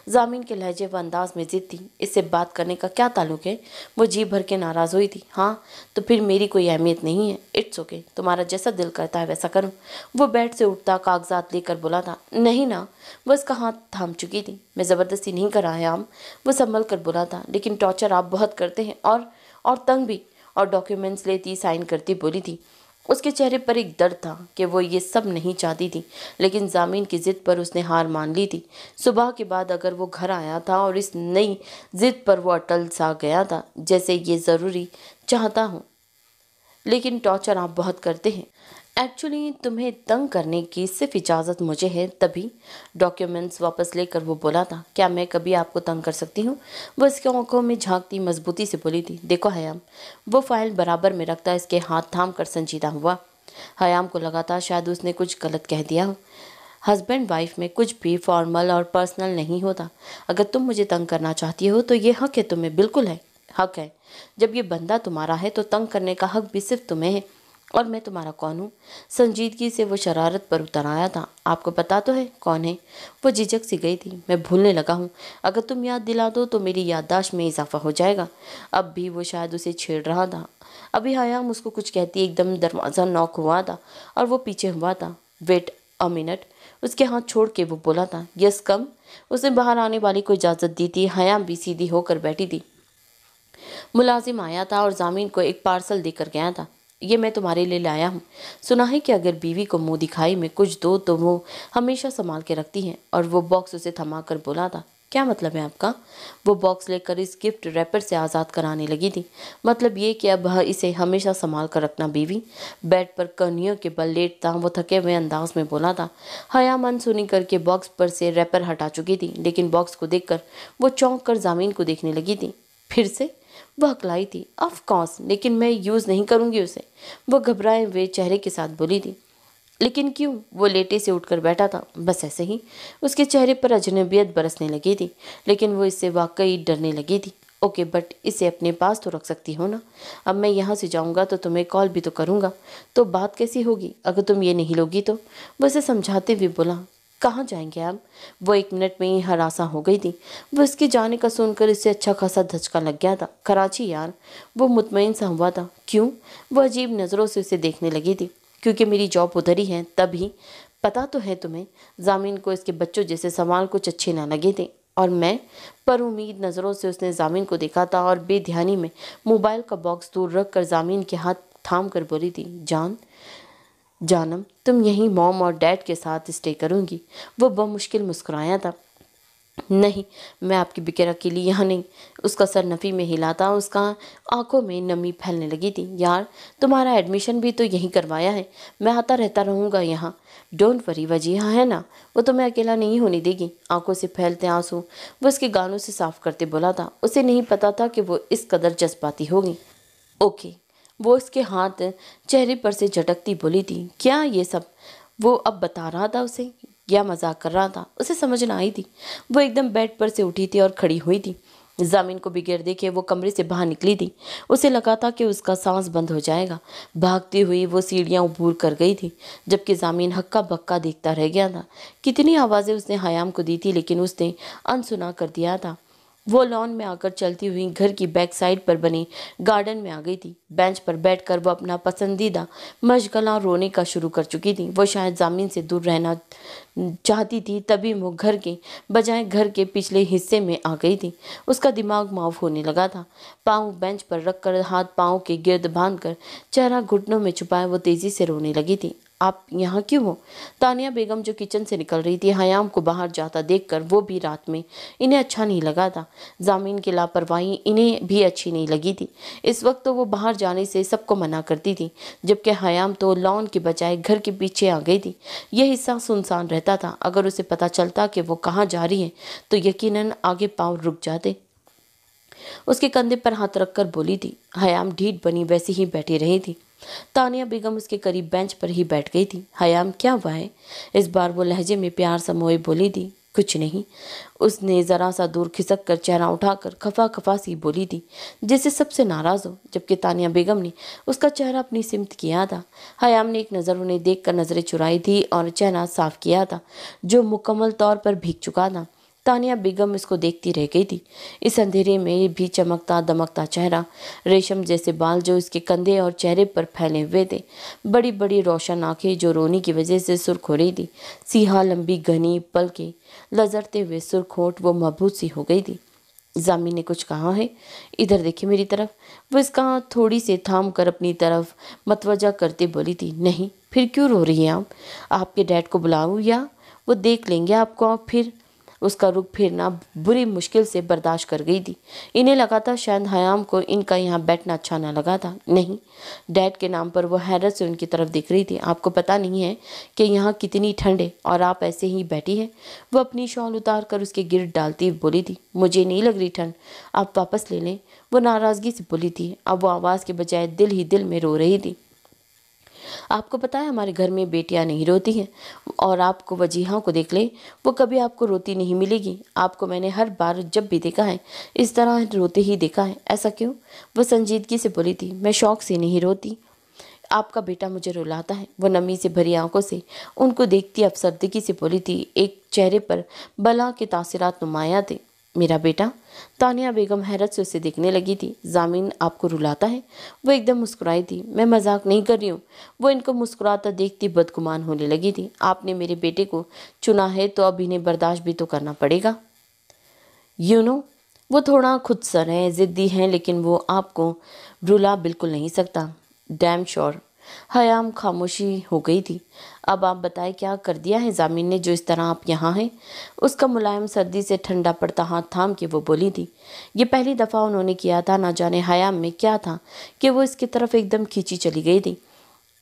जामिन के लहजे व अंदाज में जिद थी। इससे बात करने का क्या ताल्लुक है? वो जी भर के नाराज़ हुई थी। हाँ तो फिर मेरी कोई अहमियत नहीं है। इट्स ओके, तुम्हारा जैसा दिल करता है वैसा करूँ। वो बेड से उठता कागजात लेकर बोला था। नहीं ना, वो उसका हाथ थाम चुकी थी। मैं ज़बरदस्ती नहीं कर रहा हयाम, वो संभल कर बोला था। लेकिन टॉर्चर आप बहुत करते हैं और तंग भी। और डॉक्यूमेंट्स लेती, साइन करती बोली थी। उसके चेहरे पर एक दर्द था कि वो ये सब नहीं चाहती थी, लेकिन जामीन की जिद पर उसने हार मान ली थी। सुबह के बाद अगर वो घर आया था और इस नई जिद पर वो अटल सा गया था, जैसे ये ज़रूरी चाहता हूँ। लेकिन टॉर्चर आप बहुत करते हैं। एक्चुअली तुम्हें तंग करने की सिर्फ इजाज़त मुझे है, तभी। डॉक्यूमेंट्स वापस लेकर वो बोला था। क्या मैं कभी आपको तंग कर सकती हूँ? वो इसके आंखों में झांकती मजबूती से बोली थी। देखो हयाम, वो फाइल बराबर में रखता इसके हाथ थाम कर संजीदा हुआ। हयाम को लगा था शायद उसने कुछ गलत कह दिया हो। हस्बैंड वाइफ में कुछ भी फॉर्मल और पर्सनल नहीं होता। अगर तुम मुझे तंग करना चाहती हो तो ये हक है तुम्हें, बिल्कुल है, हक है। जब ये बंदा तुम्हारा है तो तंग करने का हक भी सिर्फ तुम्हें है। और मैं तुम्हारा कौन हूँ? संजीदगी से वो शरारत पर उतर आया था। आपको पता तो है कौन है? वो झिझक सी गई थी। मैं भूलने लगा हूँ। अगर तुम याद दिला दो तो मेरी याददाश्त में इजाफा हो जाएगा। अब भी वो शायद उसे छेड़ रहा था। अभी हयाम उसको कुछ कहती एकदम दरवाज़ा नॉक हुआ था और वो पीछे हुआ था। वेट अ मिनट, उसके हाथ छोड़ के वो बोला था। Yes come. उसने बाहर आने वाली को इजाज़त दी थी। हयाम भी सीधी होकर बैठी थी। मुलाजिम आया था और जामीन को एक पार्सल देकर गया था। ये मैं तुम्हारे लिए लाया हूँ। सुना है कि अगर बीवी को मुंह दिखाई में कुछ दो तो वो हमेशा संभाल के रखती है। और वो बॉक्स उसे थमा कर बोला था। क्या मतलब है आपका? वो बॉक्स लेकर इस गिफ्ट रैपर से आज़ाद कराने लगी थी। मतलब ये कि अब इसे हमेशा संभाल कर रखना बीवी। बेड पर कनियों के बल लेटता वो थके हुए अंदाज में बोला था। हया मन सुनी करके बॉक्स पर से रैपर हटा चुकी थी, लेकिन बॉक्स को देखकर वो चौंक कर जामीन को देखने लगी थी। फिर से वह हकलाई थी। ऑफ कोर्स, लेकिन मैं यूज़ नहीं करूँगी उसे, वो घबराए हुए चेहरे के साथ बोली थी। लेकिन क्यों? वो लेटे से उठकर बैठा था। बस ऐसे ही। उसके चेहरे पर अजनबियत बरसने लगी थी, लेकिन वो इससे वाकई डरने लगी थी। ओके, बट इसे अपने पास तो रख सकती हो ना? अब मैं यहाँ से जाऊँगा तो तुम्हें कॉल भी तो करूँगा, तो बात कैसी होगी अगर तुम ये नहीं लोगी तो? वो इसे समझाते हुए बोला। कहाँ जाएंगे आप? वो 1 मिनट में ही हरासा हो गई थी। वो इसके जाने का सुनकर इससे अच्छा खासा धचका लग गया था। कराची यार, वो मुतमईन सा हुआ था। क्यों? वो अजीब नज़रों से उसे देखने लगी थी। क्योंकि मेरी जॉब उधर ही है, तभी। पता तो है तुम्हें। जामीन को इसके बच्चों जैसे सवाल कुछ अच्छे ना लगे थे। और मैं? पर उम्मीद नज़रों से उसने जामीन को देखा था और बेध्यानी में मोबाइल का बॉक्स दूर रख कर जामीन के हाथ थाम कर बोली थी। जानम, तुम यहीं मॉम और डैड के साथ स्टे करूंगी? वो बमुश्किल मुस्कुराया था। नहीं, मैं आपकी बिखेर अकेली यहाँ नहीं। उसका सर नफ़ी में हिला था। उसका आंखों में नमी फैलने लगी थी। यार, तुम्हारा एडमिशन भी तो यहीं करवाया है। मैं आता रहता रहूँगा यहाँ। डोंट वरी, वजीहा है ना, वो तुम्हें अकेला नहीं होने देगी। आंखों से फैलते आंसू वो उसके गालों से साफ करते बोला था। उसे नहीं पता था कि वो इस कदर जज्बाती होगी। ओके, वो उसके हाथ चेहरे पर से झटकती बोली थी, क्या ये सब? वो अब बता रहा था उसे या मजाक कर रहा था, उसे समझ ना आई थी। वो एकदम बेड पर से उठी थी और खड़ी हुई थी। ज़मीन को बिगड़ देखे वो कमरे से बाहर निकली थी। उसे लगा था कि उसका सांस बंद हो जाएगा। भागती हुई वो सीढ़ियां अबूर कर गई थी, जबकि ज़मीन हक्का बक्का देखता रह गया था। कितनी आवाज़ें उसने हयाम को दी थी, लेकिन उसने अनसुना कर दिया था। वो लॉन में आकर चलती हुई घर की बैक साइड पर बनी गार्डन में आ गई थी। बेंच पर बैठकर वो अपना पसंदीदा मशगला रोने का शुरू कर चुकी थी। वो शायद ज़मीन से दूर रहना चाहती थी, तभी वो घर के बजाय घर के पिछले हिस्से में आ गई थी। उसका दिमाग माफ होने लगा था। पाँव बेंच पर रखकर हाथ पाँव के गिर्द बांधकर चेहरा घुटनों में छुपाए वो तेजी से रोने लगी थी। आप यहाँ क्यों हो? तानिया बेगम जो किचन से निकल रही थी, हयाम को बाहर जाता देखकर वो भी रात में इन्हें अच्छा नहीं लगा था। ज़मीन की लापरवाही इन्हें भी अच्छी नहीं लगी थी। इस वक्त तो वो बाहर जाने से सबको मना करती थी, जबकि हयाम तो लॉन के बजाय घर के पीछे आ गई थी। यह हिस्सा सुनसान रहता था। अगर उसे पता चलता कि वो कहाँ जा रही है तो यकीनन आगे पाँव रुक जाते। उसके कंधे पर हाथ रखकर बोली थी। हयाम ढीठ बनी वैसी ही बैठी रही थी। तानिया बेगम उसके करीब बेंच पर ही बैठ गई थी। हयाम क्या हुआ है? इस बार वो लहजे में प्यार समोए बोली थी। कुछ नहीं। उसने जरा सा दूर खिसक कर चेहरा उठाकर खफा खफा सी बोली थी, जैसे सबसे नाराज हो, जबकि तानिया बेगम ने उसका चेहरा अपनी सिमत किया था। हयाम ने एक नज़र उन्हें देखकर नजरें चुराई थी और चेहरा साफ किया था, जो मुकम्मल तौर पर भीग चुका था। तानिया बेगम इसको देखती रह गई थी। इस अंधेरे में भी चमकता दमकता चेहरा, रेशम जैसे बाल जो इसके कंधे और चेहरे पर फैले हुए थे, बड़ी बड़ी रोशन आंखें जो रोने की वजह से सुर्ख हो रही थी, सीहा लंबी घनी पलकें, लजरते हुए सुर्ख होंठ, वो मबहूत सी हो गई थी। जामी ने कुछ कहा है? इधर देखिए मेरी तरफ। वो इसका हाथ थोड़ी से थाम कर अपनी तरफ मतवजा करते बोली थी। नहीं। फिर क्यों रो रही हैं आप? आपके डैड को बुलाऊं या? वो देख लेंगे आपको। आप फिर उसका रुख फिरना बुरी मुश्किल से बर्दाश्त कर गई थी। इन्हें लगा था शायद हयाम को इनका यहाँ बैठना अच्छा ना लगा था। नहीं। डैड के नाम पर वो हैरत से उनकी तरफ देख रही थी। आपको पता नहीं है कि यहाँ कितनी ठंड है और आप ऐसे ही बैठी हैं? वो अपनी शॉल उतार कर उसके गिर्द डालती बोली थी। मुझे नहीं लग रही ठंड, आप वापस ले लें। वो नाराज़गी से बोली थी। अब वो आवाज़ के बजाय दिल ही दिल में रो रही थी। आपको पता है हमारे घर में बेटियां नहीं रोती हैं, और आपको वजीहा को देख ले, वो कभी आपको रोती नहीं मिलेगी। आपको मैंने हर बार जब भी देखा है इस तरह रोते ही देखा है। ऐसा क्यों? वो संजीदगी से बोली थी। मैं शौक से नहीं रोती, आपका बेटा मुझे रुलाता है। वो नमी से भरी आंखों से उनको देखती अफसरदगी से बोली थी। एक चेहरे पर बला के तासिरात नुमाया थे। मेरा बेटा? तानिया बेगम हैरत से उसे देखने लगी थी। जामीन आपको रुलाता है? वो एकदम मुस्कुराई थी। मैं मजाक नहीं कर रही हूँ। वो इनको मुस्कुराता देखती बदगुमान होने लगी थी। आपने मेरे बेटे को चुना है तो अब इन्हें बर्दाश्त भी तो करना पड़ेगा। वो थोड़ा खुदसर है, ज़िद्दी हैं, लेकिन वो आपको रुला बिल्कुल नहीं सकता। Damn sure. हयाम खामोशी हो गई थी। अब आप बताएं क्या कर दिया है जामिन ने जो इस तरह आप यहाँ हैं? उसका मुलायम सर्दी से ठंडा पड़ता हाथ थाम के वो बोली थी। ये पहली दफ़ा उन्होंने किया था। ना जाने हयाम में क्या था कि वो इसकी तरफ एकदम खींची चली गई थी।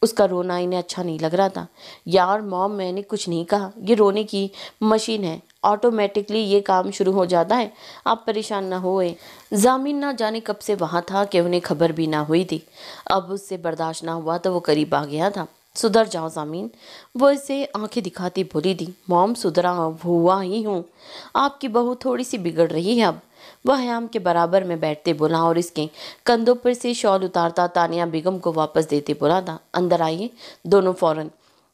उसका रोना इन्हें अच्छा नहीं लग रहा था। यार मॉम, मैंने कुछ नहीं कहा, ये रोने की मशीन है, ऑटोमेटिकली ये काम शुरू हो जाता है, आप परेशान ना होए। जामिन ना जाने कब से वहाँ था कि उन्हें खबर भी ना हुई थी। अब उससे बर्दाश्त ना हुआ तो वो करीब आ गया था। सुधर जाओ जामिन, वो इसे आंखें दिखाती बोली थी। मॉम सुधरा हुआ ही हूँ, आपकी बहू थोड़ी सी बिगड़ रही है अब। वह हयाम के बराबर में बैठते बोला और इसके कंधों पर से शॉल उतारता तानिया बेगम को वापस देते बोला था। अंदर आइए दोनों फौरन,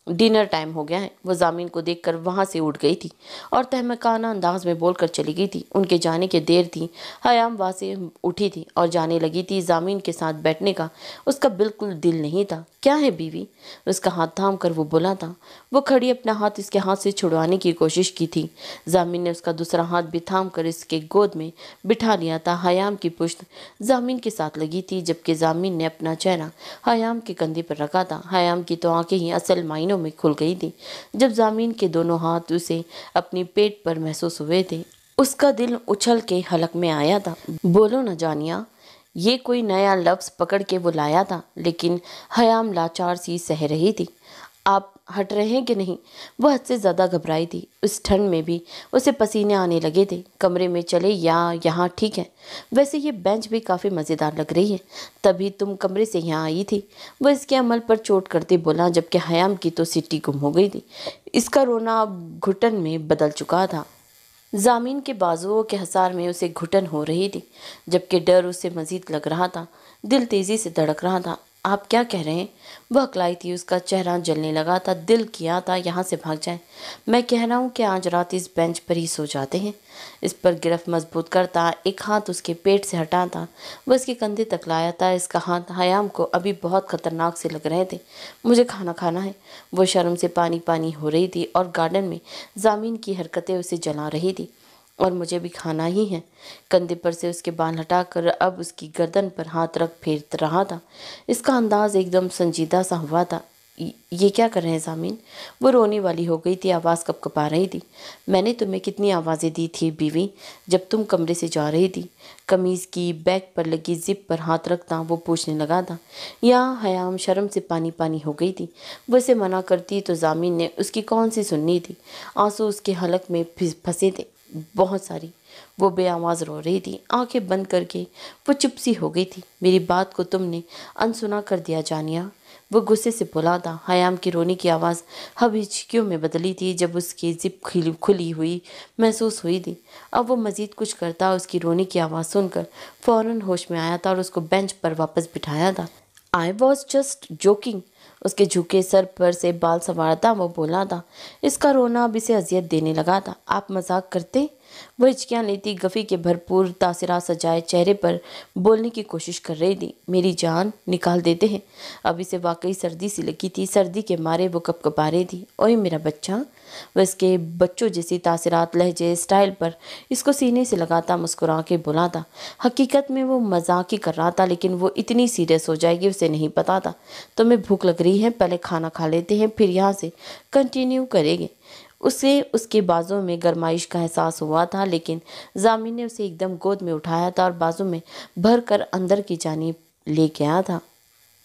डिनर टाइम हो गया है। वो जामिन को देखकर वहाँ से उठ गई थी और तहमकाना अंदाज में बोलकर चली गई थी। उनके जाने के देर थी। हयाम वहाँ से उठी थी और जाने लगी थी। जामिन के साथ बैठने का उसका बिल्कुल दिल नहीं था। क्या है बीवी? उसका हाथ थाम कर वो बोला था। वो खड़ी अपना हाथ इसके हाथ से छुड़वाने की कोशिश की थी। जामिन ने उसका दूसरा हाथ भी थाम कर इसके गोद में बिठा लिया था। हयाम की पुश्त जामिन के साथ लगी थी, जबकि जामिन ने अपना चेहरा हयाम के कंधे पर रखा था। हयाम की तो आंखें ही असल मायनों में खुल गई थी जब जामिन के दोनों हाथ उसे अपनी पेट पर महसूस हुए थे। उसका दिल उछल के हलक में आया था। बोलो न जानिया, ये कोई नया लफ्ज़ पकड़ के वो लाया था, लेकिन हयाम लाचार सी सह रही थी। हट रहे हैं कि नहीं। वो हद से ज़्यादा घबराई थी। उस ठंड में भी उसे पसीने आने लगे थे। कमरे में चले या यहाँ ठीक है? वैसे ये बेंच भी काफ़ी मज़ेदार लग रही है। तभी तुम कमरे से यहाँ आई थी। वो इसके अमल पर चोट करते बोला, जबकि हयाम की तो सिट्टी गुम हो गई थी। इसका रोना अब घुटन में बदल चुका था। ज़ामीन के बाजुओं के हसार में उसे घुटन हो रही थी, जबकि डर उसे मजीद लग रहा था। दिल तेज़ी से धड़क रहा था। आप क्या कह रहे हैं? वह अकलाई थी। उसका चेहरा जलने लगा था। दिल किया था यहाँ से भाग जाए। मैं कह रहा हूँ कि आज रात इस बेंच पर ही सो जाते हैं। इस पर गिरफ्त मजबूत करता एक हाथ उसके पेट से हटाता वह उसके कंधे तक लाया था। इसका हाथ हयाम को अभी बहुत खतरनाक से लग रहे थे। मुझे खाना खाना है। वो शर्म से पानी पानी हो रही थी और गार्डन में ज़ामीन की हरकतें उसे जला रही थी। और मुझे भी खाना ही है। कंधे पर से उसके बाल हटाकर अब उसकी गर्दन पर हाथ रख फेर रहा था। इसका अंदाज एकदम संजीदा सा हुआ था। ये क्या कर रहे हैं ज़ामीन? वो रोने वाली हो गई थी। आवाज़ कँपकँपा रही थी। मैंने तुम्हें कितनी आवाज़ें दी थी बीवी, जब तुम कमरे से जा रही थी? कमीज़ की बैक पर लगी जिप पर हाथ रखता वो पूछने लगा था। यहाँ हयाम शर्म से पानी पानी हो गई थी। वो इसे मना करती तो ज़ामीन ने उसकी कौन सी सुननी थी। आंसू उसके हलक में फंसे थे, बहुत सारी। वो बेआवाज़ रो रही थी। आंखें बंद करके वो चुप सी हो गई थी। मेरी बात को तुमने अनसुना कर दिया जानिया, वो गुस्से से बोला था। हयाम की रोने की आवाज़ अब हिचकियों में बदली थी जब उसकी जिप खुली हुई महसूस हुई थी। अब वो मज़ीद कुछ करता उसकी रोने की आवाज़ सुनकर फ़ौरन होश में आया था और उसको बेंच पर वापस बिठाया था। I was just joking. उसके झुके सर पर से बाल संवारता वो बोला था। इसका रोना अब इसे अजियत देने लगा था। आप मजाक करते? वो हिचकियाँ लेती गफ़ी के भरपूर तासरा सजाए चेहरे पर बोलने की कोशिश कर रही थी। मेरी जान निकाल देते हैं। अब इसे वाकई सर्दी सी लगी थी। सर्दी के मारे वो कँपकँपा रही थी। ओए मेरा बच्चा। वह इसके बच्चों जैसी तासरात लहजे स्टाइल पर इसको सीने से लगाता मुस्कुरा के बोला था। हकीकत में वो मजाक ही कर रहा था, लेकिन वो इतनी सीरियस हो जाएगी उसे नहीं पता था। तुम्हें भूख लग रही है? पहले खाना खा लेते हैं, फिर यहाँ से कंटिन्यू करेंगे। उसे उसके बाजों में गरमाइश का एहसास हुआ था, लेकिन ज़ामीन ने उसे एकदम गोद में उठाया था और बाजू में भर कर अंदर की जानिब ले गया था।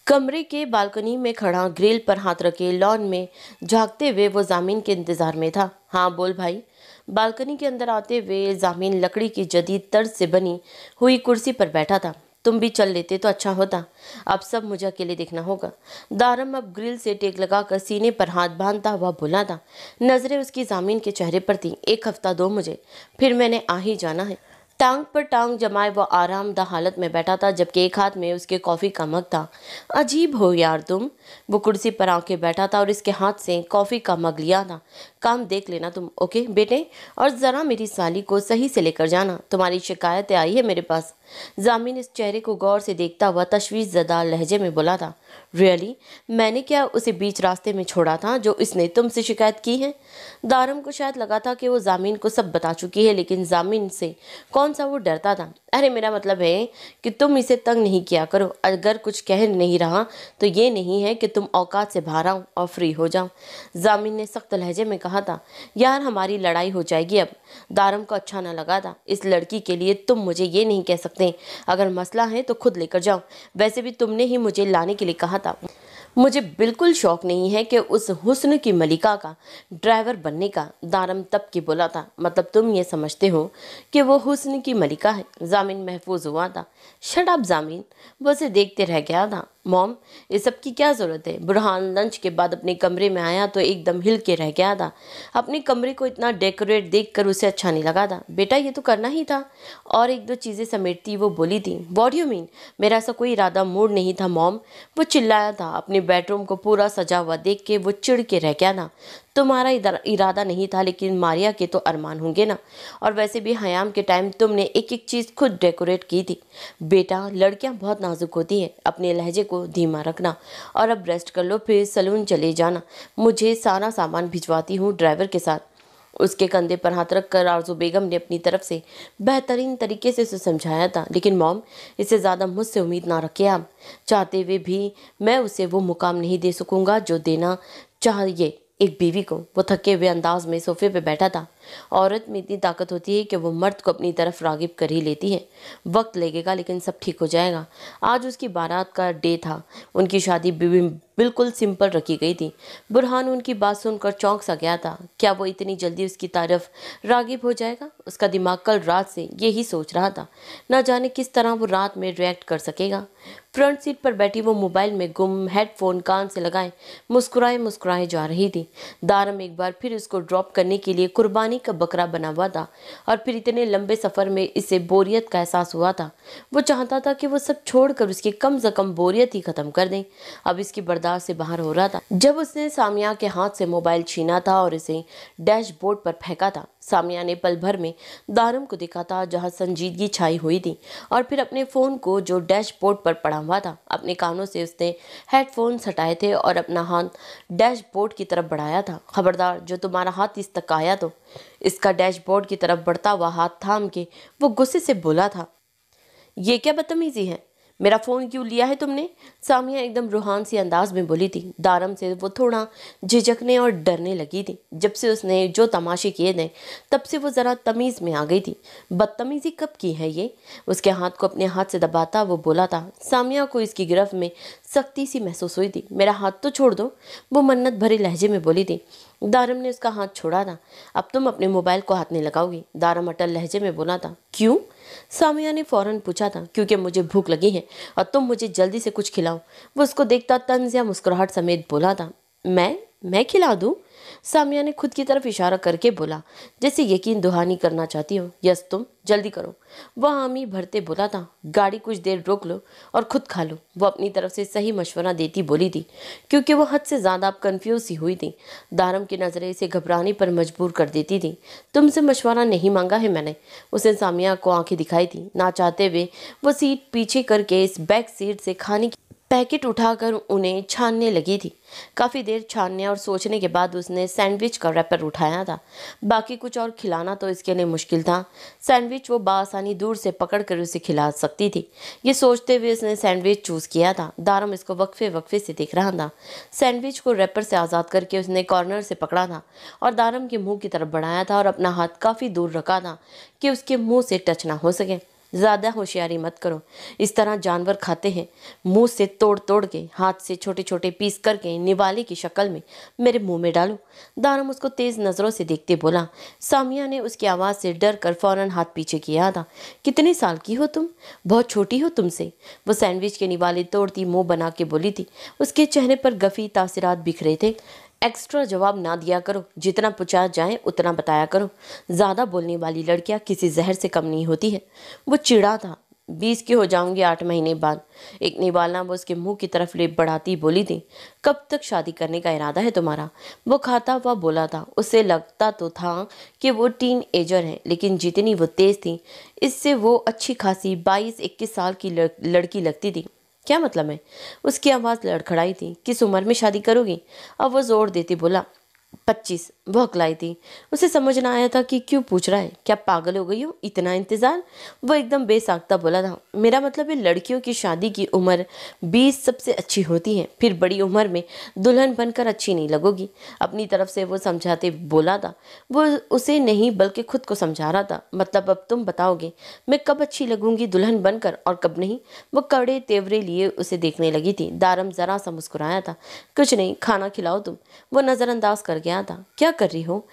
कमरे के बालकनी में खड़ा ग्रिल पर हाथ रखे लॉन में झांकते हुए वो ज़ामीन के इंतज़ार में था। हाँ बोल भाई। बालकनी के अंदर आते हुए ज़ामीन लकड़ी की जदीद तर्ज से बनी हुई कुर्सी पर बैठा था। तुम भी चल लेते तो अच्छा होता। अब सब मुझे अकेले देखना होगा। दारम अब ग्रिल से टेक लगाकर सीने पर हाथ बांधता हुआ बोला था। नजरें उसकी ज़ामीन के चेहरे पर थीं। एक हफ्ता दो मुझे, फिर मैंने आ ही जाना है। टांग पर टांग जमाए वो आरामदा हालत में बैठा था, जबकि एक हाथ में उसके कॉफ़ी का मग था। अजीब हो यार तुम। वो कुर्सी पर आके बैठा था और इसके हाथ से कॉफ़ी का मग लिया था। काम देख लेना तुम, ओके बेटे? और ज़रा मेरी साली को सही से लेकर जाना। तुम्हारी शिकायतें आई है मेरे पास। ज़ामीन इस चेहरे को गौर से देखता हुआ तशवीश ज़दा लहजे में बोला था। रियली? मैंने क्या उसे बीच रास्ते में छोड़ा था जो इसने तुमसे शिकायत की है? दारम को शायद लगा था कि वो ज़ामीन को सब बता चुकी है, लेकिन ज़ामीन से कौन सा वो डरता था। अरे मेरा मतलब है कि तुम इसे तंग नहीं किया करो। अगर कुछ कह नहीं रहा तो ये नहीं है कि तुम औकात से बाहर आओ और फ्री हो जाओ। ज़ामीन ने सख्त लहजे में कहा था। यार हमारी लड़ाई हो जाएगी अब। दारम को अच्छा न लगा था। इस लड़की के लिए तुम मुझे ये नहीं कह सकते। अगर मसला है तो खुद लेकर जाओ। वैसे भी तुमने ही मुझे लाने के लिए कहा था। मुझे बिल्कुल शौक नहीं है कि उस हुस्न की मलिका का ड्राइवर बनने का। दारम तब की बोला था। मतलब तुम ये समझते हो कि वो हुस्न की मलिका है? ज़ामीन महफूज हुआ था। शट अप ज़ामीन। वो उसे देखते रह गया था। मॉम, ये सब की क्या ज़रूरत है? बुरहान लंच के बाद अपने कमरे में आया तो एकदम हिल के रह गया था। अपने कमरे को इतना डेकोरेट देखकर उसे अच्छा नहीं लगा था। बेटा ये तो करना ही था। और एक दो चीज़ें समेटती वो बोली थी। What you mean? मेरा ऐसा कोई इरादा मूड नहीं था मॉम। वो चिल्लाया था। अपने बेडरूम को पूरा सजा हुआ देख के वो चिढ़ के रह गया था। तुम्हारा इरादा नहीं था, लेकिन मारिया के तो अरमान होंगे ना। और वैसे भी हयाम के टाइम तुमने एक एक चीज़ खुद डेकोरेट की थी। बेटा लड़कियां बहुत नाजुक होती हैं। अपने लहजे को धीमा रखना और अब रेस्ट कर लो, फिर सलून चले जाना। मुझे सारा सामान भिजवाती हूँ ड्राइवर के साथ। उसके कंधे पर हाथ रखकर आरज़ू बेगम ने अपनी तरफ से बेहतरीन तरीके से उसे समझाया था। लेकिन मॉम, इससे ज़्यादा मुझसे उम्मीद ना रखिए आप। चाहते हुए भी मैं उसे वो मुकाम नहीं दे सकूँगा जो देना चाहिए एक बीवी को। वो थके हुए अंदाज में सोफे पे बैठा था। औरत में इतनी ताकत होती है कि वो मर्द को अपनी तरफ रागिब कर ही लेती है। वक्त लगेगा लेकिन सब ठीक हो जाएगा। आज उसकी बारात का डे था। उनकी शादी बिल्कुल सिंपल रखी गई थी। बुरहान उनकी बात सुनकर चौंक सा गया था। क्या वो इतनी जल्दी उसकी तारीफ रागिब हो जाएगा? उसका दिमाग कल रात से यही सोच रहा था। न जाने किस तरह वो रात में रिएक्ट कर सकेगा। फ्रंट सीट पर बैठी वो मोबाइल में गुम हेडफोन कान से लगाए मुस्कुराए मुस्कुराए जा रही थी। दारम एक बार फिर उसको ड्रॉप करने के लिए कुर्बानी का बकरा बना हुआ था और फिर इतने लंबे सफ़र में इसे बोरियत का एहसास हुआ था। वो चाहता था कि वो सब छोड़कर उसकी कम से कम बोरियत ही ख़त्म कर दें। अब इसकी बर्दाश्त से बाहर हो रहा था जब उसने सामिया के हाथ से मोबाइल छीना था और इसे डैशबोर्ड पर फेंका था। सामिया ने पल भर में दारम को देखा था जहां संजीदगी छाई हुई थी और फिर अपने फ़ोन को जो डैशबोर्ड पर पड़ा हुआ था अपने कानों से उसने हेडफोन हटाए थे और अपना हाथ डैशबोर्ड की तरफ बढ़ाया था। खबरदार, जो तुम्हारा हाथ इस तक आया तो। इसका डैशबोर्ड की तरफ बढ़ता हुआ हाथ थाम के वो गुस्से से बोला था, ये क्या बदतमीजी है? मेरा फ़ोन क्यों लिया है तुमने? सामिया एकदम रूहान सी अंदाज में बोली थी। दारम से वो थोड़ा झिझकने और डरने लगी थी। जब से उसने जो तमाशे किए थे तब से वो ज़रा तमीज़ में आ गई थी। बदतमीजी कब की है ये? उसके हाथ को अपने हाथ से दबाता वो बोला था। सामिया को इसकी गिरफ्त में सख्ती सी महसूस हुई थी। मेरा हाथ तो छोड़ दो, वो मन्नत भरी लहजे में बोली थी। दारम ने उसका हाथ छोड़ा था। अब तुम अपने मोबाइल को हाथ नहीं लगाओगी? दारम अटल लहजे में बोला था। क्यों? सामिया ने फौरन पूछा था। क्योंकि मुझे भूख लगी है और तुम मुझे जल्दी से कुछ खिलाओ। वो उसको देखता तंज या मुस्कुराहट समेत बोला था। मैं खिला दूं? सामिया ने खुद की तरफ इशारा करके बोला, जैसे यकीन दहानी करना चाहती हो। यस, तुम जल्दी करो, वह हामी भरते बोला था। गाड़ी कुछ देर रोक लो और खुद खा लो, वो अपनी तरफ से सही मशवरा देती बोली थी, क्योंकि वो हद से ज़्यादा अब कन्फ्यूज सी हुई थी। दारम की नज़रें इसे घबराने पर मजबूर कर देती थी। तुमसे मशवरा नहीं मांगा है मैंने, उसने सामिया को आंखें दिखाई थी। ना चाहते हुए वो सीट पीछे करके इस बैक सीट से खाने की पैकेट उठाकर उन्हें छानने लगी थी। काफ़ी देर छानने और सोचने के बाद उसने सैंडविच का रैपर उठाया था। बाकी कुछ और खिलाना तो इसके लिए मुश्किल था। सैंडविच वो बासानी दूर से पकड़कर उसे खिला सकती थी। ये सोचते हुए उसने सैंडविच चूज़ किया था। दारम इसको वक्फे वक्फे से देख रहा था। सैंडविच को रैपर से आज़ाद करके उसने कॉर्नर से पकड़ा था और दारम के मुँह की तरफ बढ़ाया था और अपना हाथ काफ़ी दूर रखा था कि उसके मुँह से टच ना हो सके। ज़्यादा होशियारी मत करो, इस तरह जानवर खाते हैं। मुंह से तोड़ तोड़ के हाथ से छोटे छोटे पीस करके निवाले की शक्ल में मेरे मुंह में डालो। दारम उसको तेज़ नज़रों से देखते बोला। सामिया ने उसकी आवाज़ से डर कर फौरन हाथ पीछे किया था। कितने साल की हो तुम? बहुत छोटी हो तुमसे, वो सैंडविच के निवाले तोड़ती मुँह बना के बोली थी। उसके चेहरे पर गफ़ी तासिरात बिखरे थे। एक्स्ट्रा जवाब ना दिया करो, जितना पूछा जाए उतना बताया करो। ज़्यादा बोलने वाली लड़कियां किसी जहर से कम नहीं होती है। वो चिढ़ा था। 20 की हो जाऊंगी 8 महीने बाद, एक निवाला वो उसके मुंह की तरफ ले बढ़ाती बोली थी। कब तक शादी करने का इरादा है तुम्हारा? वो खाता हुआ बोला था। उसे लगता तो था कि वो टीन एजर है, लेकिन जितनी वो तेज़ थी इससे वो अच्छी खासी 22-21 साल की लड़की लगती थी। क्या मतलब है? उसकी आवाज़ लड़खड़ाई थी। किस उम्र में शादी करोगी? अब वो जोर देती बोला, 25। वो हकलाई थी। उसे समझ ना आया था कि क्यों पूछ रहा है। क्या पागल हो गई हो? इतना इंतज़ार? वो एकदम बेसाख्ता बोला था। मेरा मतलब है लड़कियों की शादी की उम्र 20 सबसे अच्छी होती है, फिर बड़ी उम्र में दुल्हन बनकर अच्छी नहीं लगोगी। अपनी तरफ से वो समझाते बोला था। वो उसे नहीं बल्कि खुद को समझा रहा था। मतलब अब तुम बताओगे मैं कब अच्छी लगूंगी दुल्हन बनकर और कब नहीं? वो कड़े तेवरे लिए उसे देखने लगी थी। दारम ज़रा सा मुस्कुराया था। कुछ नहीं, खाना खिलाओ तुम, वो नज़रअंदाज कर गया था। क्या कर रही हो?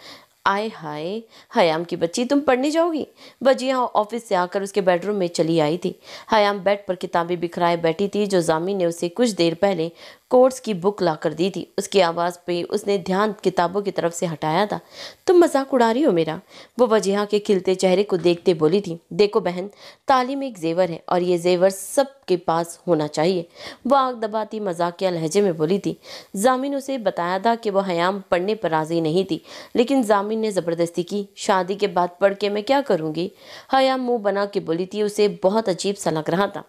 आय हाय, हयाम की बच्ची, तुम पढ़ने जाओगी? वजिया ऑफिस से आकर उसके बेडरूम में चली आई थी। हयाम बेड पर किताबें बिखराए बैठी थी जो जामी ने उसे कुछ देर पहले कोर्स की बुक ला कर दी थी। उसकी आवाज़ पे उसने ध्यान किताबों की तरफ से हटाया था। तुम मजाक उड़ा रही हो मेरा? वो वजिया के खिलते चेहरे को देखते बोली थी। देखो बहन, तालीम एक जेवर है और ये जेवर सबके पास होना चाहिए, वो आग दबाती मजाकिया लहजे में बोली थी। जामिन उसे बताया था कि वह हयाम पढ़ने पर राजी नहीं थी, लेकिन जामिन ने ज़बरदस्ती की। शादी के बाद पढ़ के मैं क्या करूँगी? हयाम मुंह बना के बोली थी। उसे बहुत अजीब सा लग रहा था।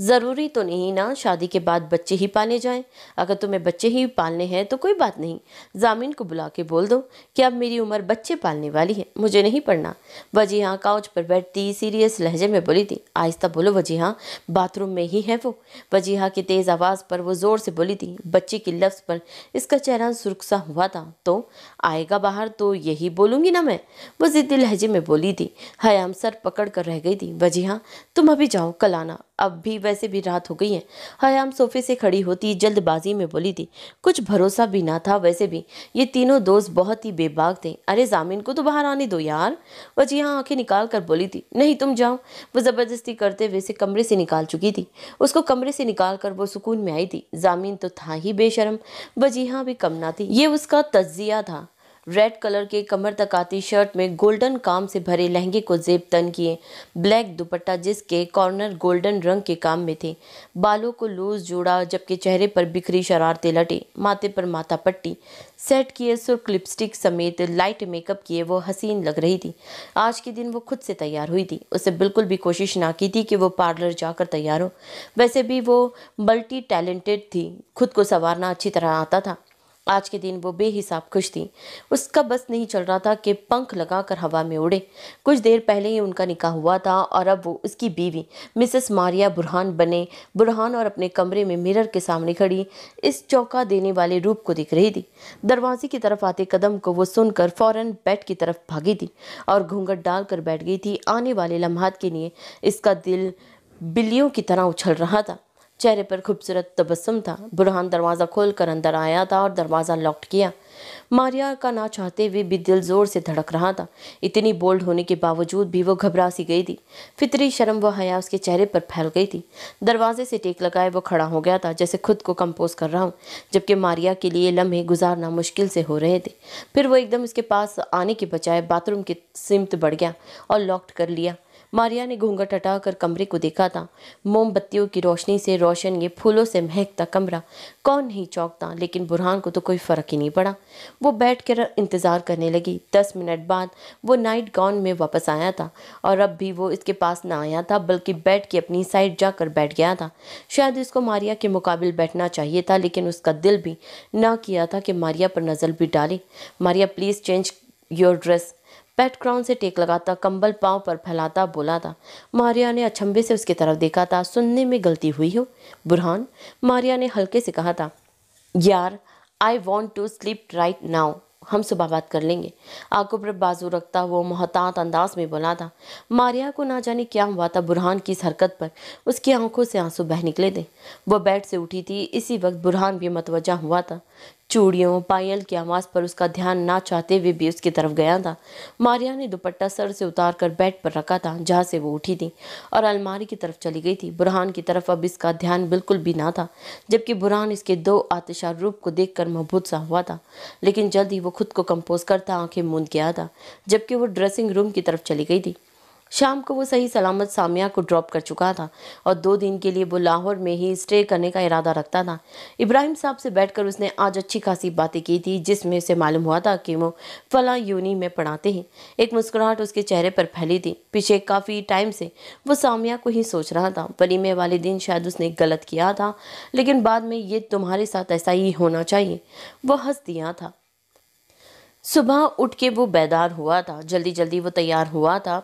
ज़रूरी तो नहीं ना शादी के बाद बच्चे ही पाले जाएं। अगर तुम्हें बच्चे ही पालने हैं तो कोई बात नहीं, जामिन को बुला के बोल दो कि अब मेरी उम्र बच्चे पालने वाली है, मुझे नहीं पढ़ना। वजीहा काउच पर बैठती सीरियस लहजे में बोली थी। आहिस्ता बोलो वजीहा, बाथरूम में ही है वो। वजीहा की तेज़ आवाज़ पर वो ज़ोर से बोली थी। बच्चे की लफ्ज़ पर इसका चेहरा सुर्ख सा हुआ था। तो आएगा बाहर तो यही बोलूँगी ना मैं, वो ज़िद्दी लहजे में बोली थी। हयाम सर पकड़ कर रह गई थी। वजीहा तुम अभी जाओ, कल आना, अब भी वैसे भी रात हो गई है। हयाम सोफे से खड़ी होती जल्दबाजी में बोली थी। कुछ भरोसा भी ना था। वैसे भी ये तीनों दोस्त बहुत ही बेबाक थे। अरे जामिन को तो बाहर आने दो यार। वजीहा आंखें निकाल कर बोली थी। नहीं तुम जाओ। वो जबरदस्ती करते हुए से कमरे से निकाल चुकी थी। उसको कमरे से निकाल कर वो सुकून में आई थी। जामिन तो था ही बेशरम, वजीहा भी कम ना थी। ये उसका तज्जिया था। रेड कलर के कमर तक आती शर्ट में गोल्डन काम से भरे लहंगे को जेब तन किए, ब्लैक दुपट्टा जिसके कॉर्नर गोल्डन रंग के काम में थे, बालों को लूज जोड़ा जबकि चेहरे पर बिखरी शरारतें लटी, माथे पर माथा पट्टी, सेट किए सुर्ख लिपस्टिक समेत लाइट मेकअप किए वो हसीन लग रही थी। आज के दिन वो खुद से तैयार हुई थी। उसे बिल्कुल भी कोशिश ना की थी कि वो पार्लर जाकर तैयार हो। वैसे भी वो मल्टी टैलेंटेड थी, खुद को संवारना अच्छी तरह आता था। आज के दिन वो बेहिसाब खुश थी। उसका बस नहीं चल रहा था कि पंख लगाकर हवा में उड़े। कुछ देर पहले ही उनका निकाह हुआ था और अब वो उसकी बीवी मिसेस मारिया बुरहान बने बुरहान और अपने कमरे में मिरर के सामने खड़ी इस चौंका देने वाले रूप को दिख रही थी। दरवाजे की तरफ आते कदम को वो सुनकर फौरन बेड की तरफ भागी थी और घूंघट डालकर बैठ गई थी। आने वाले लम्हात के लिए इसका दिल बिल्लियों की तरह उछल रहा था। चेहरे पर खूबसूरत तबस्सुम था। बुरहान दरवाज़ा खोलकर अंदर आया था और दरवाज़ा लॉक किया। मारिया का ना चाहते हुए भी दिल जोर से धड़क रहा था। इतनी बोल्ड होने के बावजूद भी वो घबरा सी गई थी। फितरी शर्म व हया उसके चेहरे पर फैल गई थी। दरवाजे से टेक लगाए वो खड़ा हो गया था जैसे खुद को कंपोज कर रहा हूँ, जबकि मारिया के लिए लम्हे गुजारना मुश्किल से हो रहे थे। फिर वो एकदम उसके पास आने के बजाय बाथरूम की सिमत बढ़ गया और लॉक कर लिया। मारिया ने घूंघट हटाकर कमरे को देखा था। मोमबत्तियों की रोशनी से रोशन, ये फूलों से महकता कमरा कौन नहीं चौंकता, लेकिन बुरहान को तो कोई फर्क ही नहीं पड़ा। वो बैठ कर इंतज़ार करने लगी। 10 मिनट बाद वो नाइट गाउन में वापस आया था और अब भी वो इसके पास ना आया था बल्कि बेड की अपनी साइड जाकर बैठ गया था। शायद इसको मारिया के मुकाबिल बैठना चाहिए था, लेकिन उसका दिल भी ना किया था कि मारिया पर नज़र भी डाले। Maria please change your dress. Pet crown से टेक लगाता कंबल पांव पर फैलाता बोला था। मारिया ने अचंभे से उसकी तरफ देखा था। सुनने में गलती हुई हो बुरहान, मारिया ने हल्के से कहा था। यार I want to sleep right now, हम सुबह बात कर लेंगे। आंखों पर बाजू रखता वो मोहतात अंदाज में बोला था। मारिया को ना जाने क्या हुआ था। बुरहान की इस हरकत पर उसकी आंखों से आंसू बह निकले थे। वो बेड से उठी थी। इसी वक्त बुरहान भी मतवजा हुआ था। चूड़ियों पायल की आवाज़ पर उसका ध्यान ना चाहते हुए भी उसकी तरफ गया था। मारिया ने दुपट्टा सर से उतार कर बेड पर रखा था जहाँ से वो उठी थी और अलमारी की तरफ चली गई थी। बुरहान की तरफ अब इसका ध्यान बिल्कुल भी ना था, जबकि बुरहान इसके दो आतिशार रूप को देखकर महबूत सा हुआ था। लेकिन जल्द ही वो खुद को कंपोज करता आंखें मूंद गया था, जबकि वो ड्रेसिंग रूम की तरफ चली गई थी। शाम को वो सही सलामत सामिया को ड्रॉप कर चुका था और 2 दिन के लिए वो लाहौर में ही स्टे करने का इरादा रखता था। इब्राहिम साहब से बैठकर उसने आज अच्छी खासी बातें की थी, जिसमें से मालूम हुआ था कि वो फला यूनी में पढ़ाते हैं। एक मुस्कुराहट उसके चेहरे पर फैली थी। पीछे काफ़ी टाइम से वो सामिया को ही सोच रहा था। वलीमे वाले दिन शायद उसने गलत किया था, लेकिन बाद में ये तुम्हारे साथ ऐसा ही होना चाहिए, वो हंस दिया था। सुबह उठ के वो बेदार हुआ था। जल्दी जल्दी वो तैयार हुआ था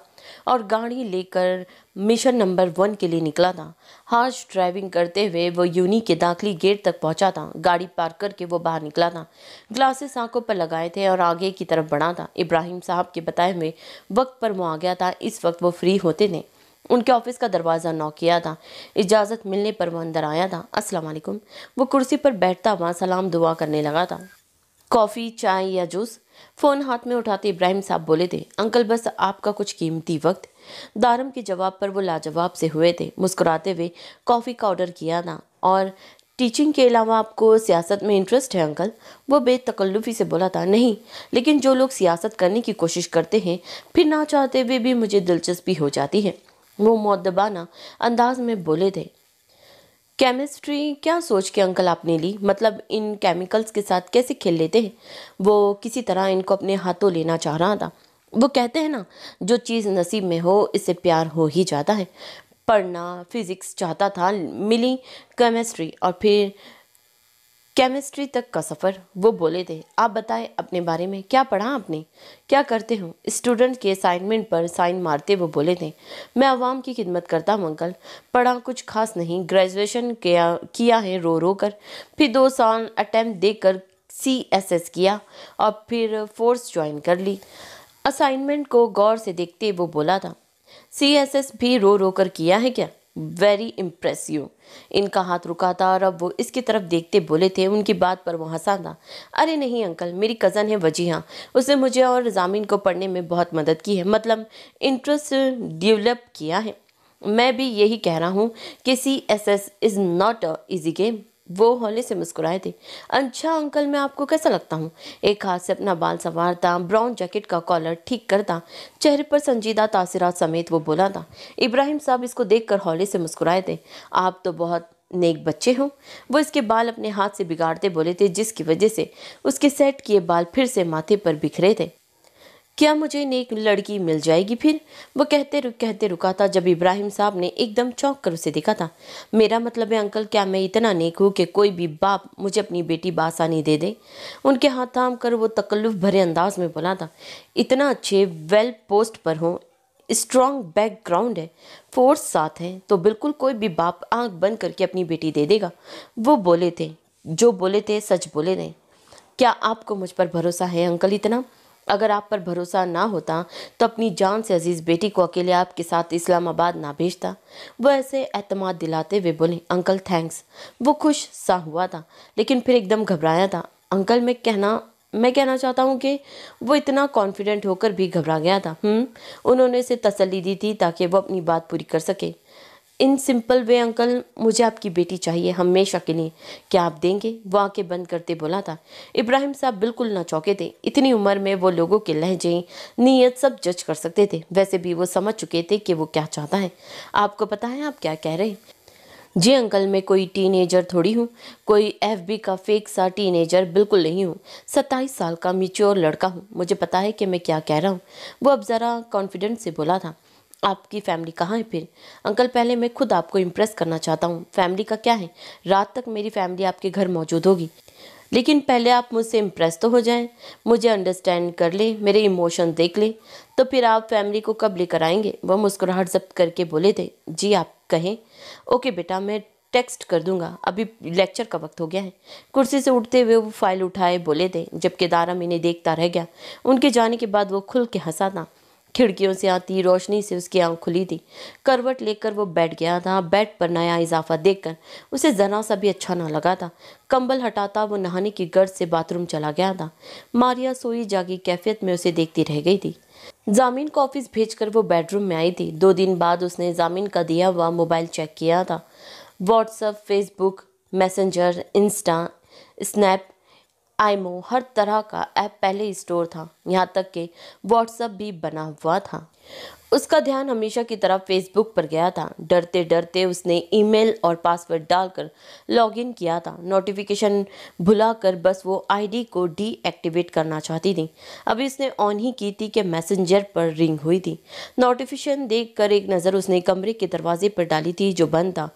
और गाड़ी लेकर मिशन नंबर 1 के लिए निकला था। हार्श ड्राइविंग करते हुए वो यूनी के दाखिली गेट तक पहुंचा था। गाड़ी पार्क करके वो बाहर निकला था। ग्लासेस आंखों पर लगाए थे और आगे की तरफ बढ़ा था। इब्राहिम साहब के बताए हुए वक्त पर वो आ गया था। इस वक्त वो फ्री होते थे। उनके ऑफिस का दरवाज़ा नॉक किया था। इजाज़त मिलने पर वो अंदर आया था। अस्सलाम वालेकुम। वो कुर्सी पर बैठता हुआ सलाम दुआ करने लगा था। कॉफ़ी चाय या जूस? फ़ोन हाथ में उठाते इब्राहिम साहब बोले थे। अंकल बस आपका कुछ कीमती वक्त। दारम के जवाब पर वो लाजवाब से हुए थे। मुस्कुराते हुए कॉफ़ी का ऑर्डर किया था। और टीचिंग के अलावा आपको सियासत में इंटरेस्ट है अंकल? वो बेतकल्लुफ़ी से बोला था। नहीं, लेकिन जो लोग सियासत करने की कोशिश करते हैं फिर ना चाहते हुए भी मुझे दिलचस्पी हो जाती है। वो मुअद्दबाना अंदाज में बोले थे। केमिस्ट्री क्या सोच के अंकल आपने ली? मतलब इन केमिकल्स के साथ कैसे खेल लेते हैं? वो किसी तरह इनको अपने हाथों लेना चाह रहा था। वो कहते हैं ना, जो चीज़ नसीब में हो इससे प्यार हो ही जाता है। पढ़ना फिजिक्स चाहता था, मिली केमिस्ट्री और फिर केमिस्ट्री तक का सफ़र। वो बोले थे। आप बताएं अपने बारे में, क्या पढ़ा आपने, क्या करते हो? स्टूडेंट के असाइनमेंट पर साइन मारते वो बोले थे। मैं आवाम की खिदमत करता हूँ अंकल। पढ़ा कुछ खास नहीं, ग्रेजुएशन किया है रो रो कर, फिर 2 साल अटेम्प्ट देकर CSS किया और फिर फोर्स ज्वाइन कर ली। असाइनमेंट को गौर से देखते वो बोला था। CSS भी रो रो कर किया है क्या? Very impressive. इनका हाथ रुका था और अब वो इसकी तरफ देखते बोले थे। उनकी बात पर वो हंसा था। अरे नहीं अंकल, मेरी कज़न है वजीहा, उसने मुझे और ज़ामिन को पढ़ने में बहुत मदद की है, मतलब इंटरेस्ट डेवलप किया है। मैं भी यही कह रहा हूँ कि CSS is not a easy game. वो हौले से मुस्कुराए थे। अच्छा अंकल, मैं आपको कैसा लगता हूँ? एक हाथ से अपना बाल संवारता, ब्राउन जैकेट का कॉलर ठीक करता, चेहरे पर संजीदा तासिरात समेत वो बोला था। इब्राहिम साहब इसको देखकर हौले से मुस्कुराए थे। आप तो बहुत नेक बच्चे हो। वो इसके बाल अपने हाथ से बिगाड़ते बोले थे, जिसकी वजह से उसके सेट किए बाल फिर से माथे पर बिखरे थे। क्या मुझे नेक लड़की मिल जाएगी फिर? वो कहते रुका था जब इब्राहिम साहब ने एकदम चौंक कर उसे देखा था। मेरा मतलब है अंकल, क्या मैं इतना नेक हूँ कि कोई भी बाप मुझे अपनी बेटी बासानी दे दे? उनके हाथ थाम कर वो तकल्लुफ़ भरे अंदाज में बोला था। इतना अच्छे वेल पोस्ट पर हो, स्ट्रॉन्ग बैकग्राउंड है, फोर्स साथ है, तो बिल्कुल कोई भी बाप आंख बंद करके अपनी बेटी दे देगा। वो बोले थे, जो बोले थे सच बोले थे। क्या आपको मुझ पर भरोसा है अंकल इतना? अगर आप पर भरोसा ना होता तो अपनी जान से अजीज बेटी को अकेले आपके साथ इस्लामाबाद ना भेजता। वो ऐसे एतमाद दिलाते हुए बोले, अंकल थैंक्स। वो खुश सा हुआ था, लेकिन फिर एकदम घबराया था। अंकल, मैं कहना चाहता हूँ कि वो इतना कॉन्फिडेंट होकर भी घबरा गया था। उन्होंने उसे तसल्ली दी थी ताकि वो अपनी बात पूरी कर सके। इन सिंपल वे अंकल, मुझे आपकी बेटी चाहिए हमेशा के लिए। क्या आप देंगे? वो आंखें बंद करते बोला था। इब्राहिम साहब बिल्कुल न चौंके थे। इतनी उम्र में वो लोगों के लहजे, नीयत सब जज कर सकते थे। वैसे भी वो समझ चुके थे कि वो क्या चाहता है। आपको पता है आप क्या कह रहे हैं? जी अंकल, मैं कोई टीनेजर थोड़ी हूँ, कोई FB का फेक सा टीनेजर बिल्कुल नहीं हूँ। 27 साल का मिच्योर लड़का हूँ। मुझे पता है कि मैं क्या कह रहा हूँ। वो अब ज़रा कॉन्फिडेंस से बोला था। आपकी फैमिली कहाँ है फिर? अंकल, पहले मैं खुद आपको इम्प्रेस करना चाहता हूँ। फैमिली का क्या है, रात तक मेरी फैमिली आपके घर मौजूद होगी, लेकिन पहले आप मुझसे इम्प्रेस तो हो जाएं, मुझे अंडरस्टैंड कर ले, मेरे इमोशन देख ले, तो फिर आप फैमिली को कब लेकर आएंगे? वह मुस्कुराहट जब्त करके बोले थे। जी आप कहें। ओके बेटा, मैं टेक्स्ट कर दूंगा, अभी लेक्चर का वक्त हो गया है। कुर्सी से उठते हुए वो फाइल उठाए बोले थे, जबकि दारम इन्हें देखता रह गया। उनके जाने के बाद वो खुल के हंसा था। खिड़कियों से आती रोशनी से उसकी आंख खुली थी। करवट लेकर वो बैठ गया था। बेड पर नया इजाफा देखकर उसे जरा सा भी अच्छा ना लगा था। कंबल हटाता वो नहाने की गर्ज से बाथरूम चला गया था। मारिया सोई जागी कैफियत में उसे देखती रह गई थी। जामिन को ऑफिस भेजकर वो बेडरूम में आई थी। 2 दिन बाद उसने जामिन का दिया हुआ मोबाइल चेक किया था। WhatsApp, Facebook, Messenger, insta, snap, imo, हर तरह का ऐप पहले ही स्टोर था। यहाँ तक कि व्हाट्सएप भी बना हुआ था। उसका ध्यान हमेशा की तरह फेसबुक पर गया था। डरते डरते उसने ईमेल और पासवर्ड डालकर लॉगिन किया था। नोटिफिकेशन भुलाकर बस वो आईडी को डीएक्टिवेट करना चाहती थी। अभी उसने ऑन ही की थी कि मैसेंजर पर रिंग हुई थी। नोटिफिकेशन देखकर एक नज़र उसने कमरे के दरवाजे पर डाली थी जो बंद था।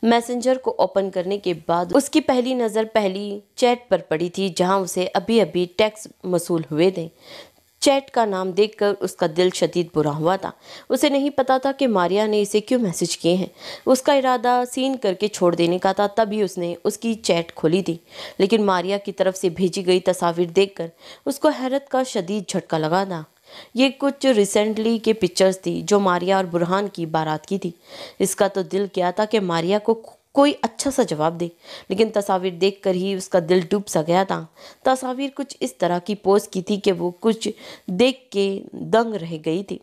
मैसेंजर को ओपन करने के बाद उसकी पहली नज़र पहली चैट पर पड़ी थी, जहां उसे अभी अभी टेक्स्ट मसूल हुए थे। चैट का नाम देखकर उसका दिल शदीद बुरा हुआ था। उसे नहीं पता था कि मारिया ने इसे क्यों मैसेज किए हैं। उसका इरादा सीन करके छोड़ देने का था, तभी उसने उसकी चैट खोली थी। लेकिन मारिया की तरफ से भेजी गई तस्वीर देखकर उसको हैरत का शदीद झटका लगा था। ये कुछ रिसेंटली के पिक्चर्स थी जो मारिया और बुरहान की बारात की थी। इसका तो दिल किया था कि मारिया को कोई अच्छा सा जवाब दे, लेकिन तस्वीर देखकर ही उसका दिल डूब सा गया था। तस्वीर कुछ इस तरह की पोज की थी कि वो कुछ देख के दंग रह गई थी।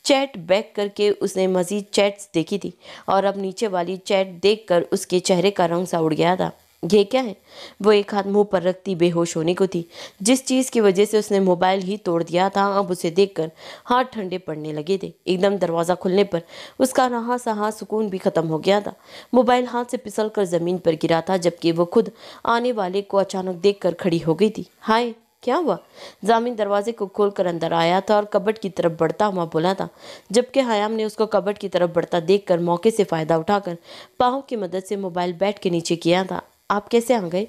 चैट बैक करके उसने मजीद चैट्स देखी थी और अब नीचे वाली चैट देखकर उसके चेहरे का रंग सा उड़ गया था। ये क्या है? वो एक हाथ मुंह पर रखती बेहोश होने को थी। जिस चीज़ की वजह से उसने मोबाइल ही तोड़ दिया था, अब उसे देखकर हाथ ठंडे पड़ने लगे थे। एकदम दरवाज़ा खुलने पर उसका रहा सहा सुकून भी ख़त्म हो गया था। मोबाइल हाथ से फिसल कर ज़मीन पर गिरा था, जबकि वो खुद आने वाले को अचानक देखकर खड़ी हो गई थी। हाय, क्या हुआ? जामिन दरवाजे को खोलकर अंदर आया था और कबर्ड की तरफ बढ़ता हुआ बोला था, जबकि हयाम ने उसको कबर्ड की तरफ बढ़ता देखकर मौके से फ़ायदा उठाकर पाँव की मदद से मोबाइल बेड के नीचे किया था। आप कैसे आ गए?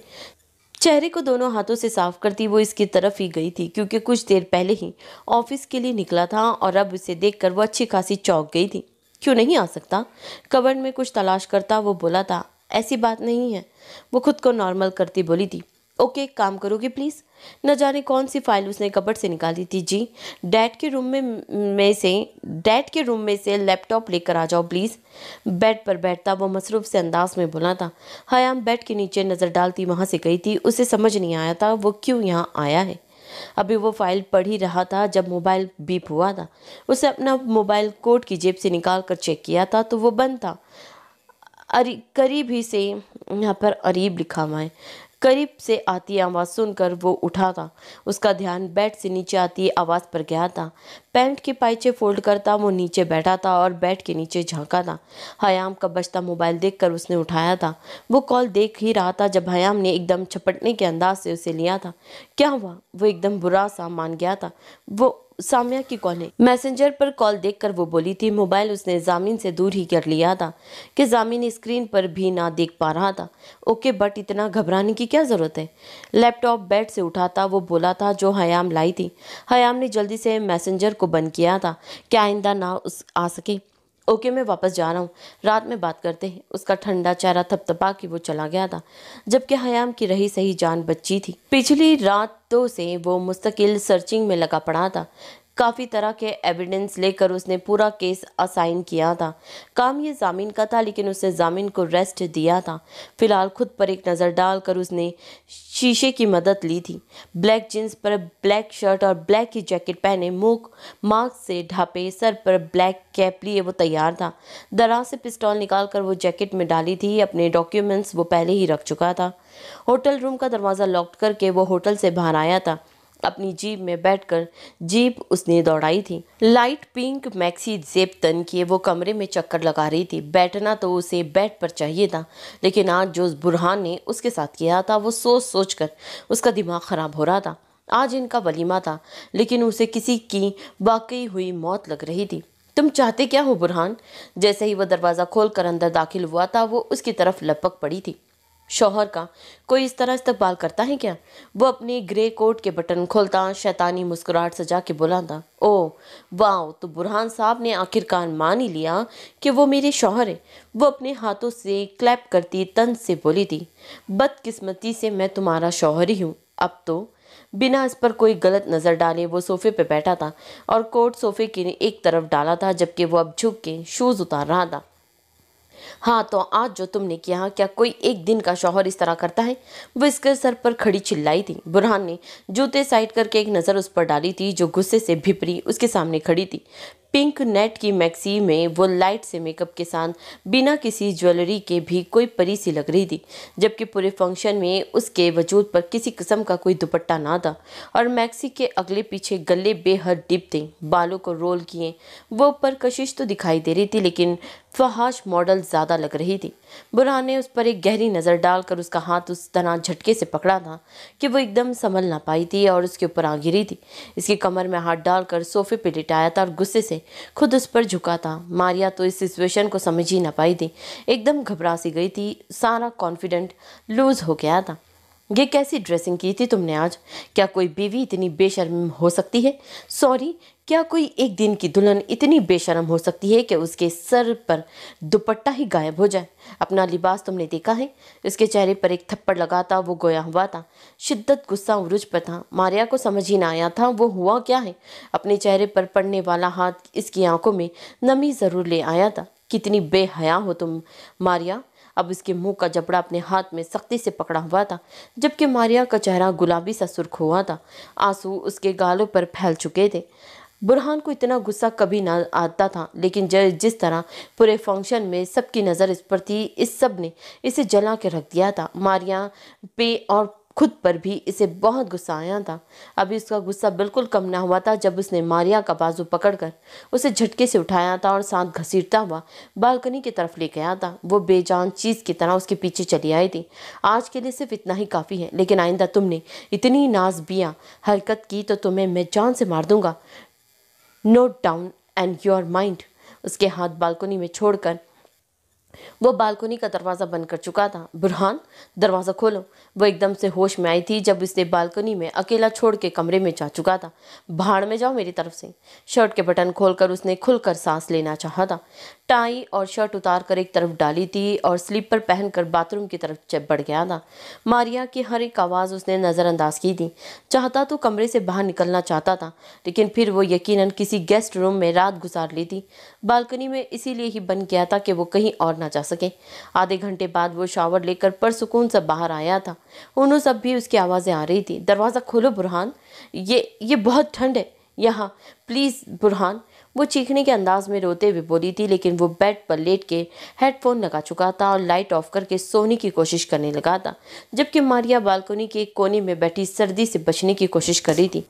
चेहरे को दोनों हाथों से साफ करती वो इसकी तरफ ही गई थी, क्योंकि कुछ देर पहले ही ऑफिस के लिए निकला था और अब उसे देखकर वो अच्छी खासी चौंक गई थी। क्यों नहीं आ सकता? कबर्ड में कुछ तलाश करता वो बोला था। ऐसी बात नहीं है, वो खुद को नॉर्मल करती बोली थी। ओके, एक काम करोगे प्लीज़? न जाने कौन सी फाइल उसने कबर्ड से निकाली थी। जी, डैड के रूम में से लैपटॉप लेकर आ जाओ प्लीज़। बेड पर बैठता वो मसरूफ़ से अंदाज में बोला था। हयाम बेड के नीचे नज़र डालती वहाँ से गई थी। उसे समझ नहीं आया था वो क्यों यहाँ आया है। अभी वो फाइल पढ़ ही रहा था जब मोबाइल बीप हुआ था। उसे अपना मोबाइल कोट की जेब से निकाल कर चेक किया था तो वो बंद था। करीब ही से यहाँ पर अरीब लिखा हुआ है। करीब से आती आवाज़ सुनकर वो उठा था। उसका ध्यान बेड से नीचे आती आवाज़ पर गया था। पैंट के पाइचे फोल्ड करता वो नीचे बैठा था और बेड के नीचे झांका था। हयाम का बजता मोबाइल देखकर उसने उठाया था। वो कॉल देख ही रहा था जब हयाम ने एकदम झपटने के अंदाज से उसे लिया था। क्या हुआ? वो एकदम बुरा सा मान गया था। वो सामिया की कॉल है। मैसेंजर पर कॉल देखकर वो बोली थी। मोबाइल उसने जामिन से दूर ही कर लिया था कि जामिन स्क्रीन पर भी ना देख पा रहा था। ओके, बट इतना घबराने की क्या ज़रूरत है? लैपटॉप बेड से उठा था वो बोला था जो हयाम लाई थी। हयाम ने जल्दी से मैसेंजर को बंद किया था कि आइंदा ना आ सके। ओके, मैं वापस जा रहा हूँ, रात में बात करते हैं। उसका ठंडा चेहरा थपथपा के वो चला गया था जबकि हयाम की रही सही जान बची थी। पिछली रातों से वो मुस्तकिल सर्चिंग में लगा पड़ा था। काफ़ी तरह के एविडेंस लेकर उसने पूरा केस असाइन किया था। काम ये जामिन का था लेकिन उसने जामिन को रेस्ट दिया था। फिलहाल खुद पर एक नज़र डालकर उसने शीशे की मदद ली थी। ब्लैक जींस पर ब्लैक शर्ट और ब्लैक की जैकेट पहने, मुंह मास्क से ढापे, सर पर ब्लैक कैप लिए वो तैयार था। दराज से पिस्तौल निकालकर वो जैकेट में डाली थी। अपने डॉक्यूमेंट्स वो पहले ही रख चुका था। होटल रूम का दरवाज़ा लॉक करके वो होटल से बाहर आया था। अपनी जीप में बैठकर जीप उसने दौड़ाई थी। लाइट पिंक मैक्सी जेब तन किए वो कमरे में चक्कर लगा रही थी। बैठना तो उसे बेड पर चाहिए था लेकिन आज जो बुरहान ने उसके साथ किया था वो सोच सोच कर उसका दिमाग खराब हो रहा था। आज इनका वलीमा था लेकिन उसे किसी की वाकई हुई मौत लग रही थी। तुम चाहते क्या हो बुरहान? जैसे ही वो दरवाज़ा खोलकर अंदर दाखिल हुआ था वो उसकी तरफ लपक पड़ी थी। शौहर का कोई इस तरह इस्तकबाल करता है क्या? वो अपने ग्रे कोट के बटन खोलता शैतानी मुस्कुराहट सजा के बोला था। ओह वाह, तो बुरहान साहब ने आखिरकार मान ही लिया कि वो मेरे शौहर है। वो अपने हाथों से क्लैप करती तंज से बोली थी। बदकिस्मती से मैं तुम्हारा शौहर ही हूँ। अब तो बिना इस पर कोई गलत नज़र डाले वो सोफे पे बैठा था और कोट सोफे की एक तरफ डाला था जबकि वो अब झुक के शूज़ उतार रहा था। हाँ, तो आज जो तुमने किया, क्या कोई एक दिन का शौहर इस तरह करता है? वो इसके सर पर खड़ी चिल्लाई थी। बुरहान ने जूते साइड करके एक नज़र उस पर डाली थी जो गुस्से से भिपरी उसके सामने खड़ी थी। पिंक नेट की मैक्सी में वो लाइट से मेकअप के साथ बिना किसी ज्वेलरी के भी कोई परी सी लग रही थी जबकि पूरे फंक्शन में उसके वजूद पर किसी किस्म का कोई दुपट्टा ना था और मैक्सी के अगले पीछे गले बेहद डिप थे। बालों को रोल किए वो ऊपर कशिश तो दिखाई दे रही थी लेकिन फहाश मॉडल ज़्यादा लग रही थी। बुरहान ने उस पर एक गहरी नज़र डालकर उसका हाथ उस तरह झटके से पकड़ा था कि वो एकदम संभल ना पाई थी और उसके ऊपर आ गिरी थी। इसकी कमर में हाथ डालकर सोफे पे लिटाया था और गुस्से से खुद उस पर झुका था। मारिया तो इस सिचुएशन को समझ ही ना पाई थी। एकदम घबरा सी गई थी। सारा कॉन्फिडेंट लूज हो गया था। ये कैसी ड्रेसिंग की थी तुमने आज? क्या कोई बीवी इतनी बेशर्म हो सकती है? सॉरी, क्या कोई एक दिन की दुल्हन इतनी बेशर्म हो सकती है कि उसके सर पर दुपट्टा ही गायब हो जाए? अपना लिबास तुमने देखा है? इसके चेहरे पर एक थप्पड़ लगाता वो गोया हुआ था। शिद्दत गुस्सा उरूज पर था। मारिया को समझ ही ना आया था वो हुआ क्या है। अपने चेहरे पर पड़ने वाला हाथ इसकी आंखों में नमी ज़रूर ले आया था। कितनी बेहया हो तुम मारिया। अब उसके मुंह का जबड़ा अपने हाथ में सख्ती से पकड़ा हुआ था जबकि मारिया का चेहरा गुलाबी सा सुर्ख हुआ था। आंसू उसके गालों पर फैल चुके थे। बुरहान को इतना गुस्सा कभी ना आता था लेकिन जिस तरह पूरे फंक्शन में सबकी नज़र इस पर थी, इस सब ने इसे जला के रख दिया था। मारिया पे और खुद पर भी इसे बहुत गुस्सा आया था। अभी उसका गुस्सा बिल्कुल कम ना हुआ था जब उसने मारिया का बाजू पकड़कर उसे झटके से उठाया था और साथ घसीटता हुआ बालकनी की तरफ ले गया था। वो बेजान चीज़ की तरह उसके पीछे चली आई थी। आज के लिए सिर्फ इतना ही काफ़ी है लेकिन आइंदा तुमने इतनी नाज़बिया हरकत की तो तुम्हें मैं जान से मार दूंगा। Note down and your mind. उसके हाथ बालकनी में छोड़कर वो बालकनी का दरवाज़ा बंद कर चुका था। बुरहान, दरवाज़ा खोलो। वो एकदम से होश में आई थी जब उसने बालकनी में अकेला छोड़ के कमरे में जा चुका था। भाड़ में जाओ मेरी तरफ से। शर्ट के बटन खोलकर उसने खुलकर सांस लेना चाहा था। टाई और शर्ट उतार कर एक तरफ डाली थी और स्लीपर पहनकर बाथरूम की तरफ बढ़ गया था। मारिया की हर एक आवाज़ उसने नज़रअंदाज की थी। चाहता तो कमरे से बाहर निकलना चाहता था, लेकिन फिर वो यकीनन किसी गेस्ट रूम में रात गुजार ली थी। बालकनी में इसीलिए ही बंद किया था कि वो कहीं और ना जा सके। आधे घंटे बाद वो शावर लेकर परसुकून से बाहर आया था। उन्हों सब भी उसकी आवाज़ें आ रही थी। दरवाज़ा खोलो बुरहान, ये बहुत ठंड है यहाँ, प्लीज़ बुरहान। वो चीखने के अंदाज में रोते हुए बोली थी, लेकिन वो बेड पर लेट के हेडफोन लगा चुका था और लाइट ऑफ करके सोने की कोशिश करने लगा था, जबकि मारिया बालकनी के एक कोने में बैठी सर्दी से बचने की कोशिश कर रही थी।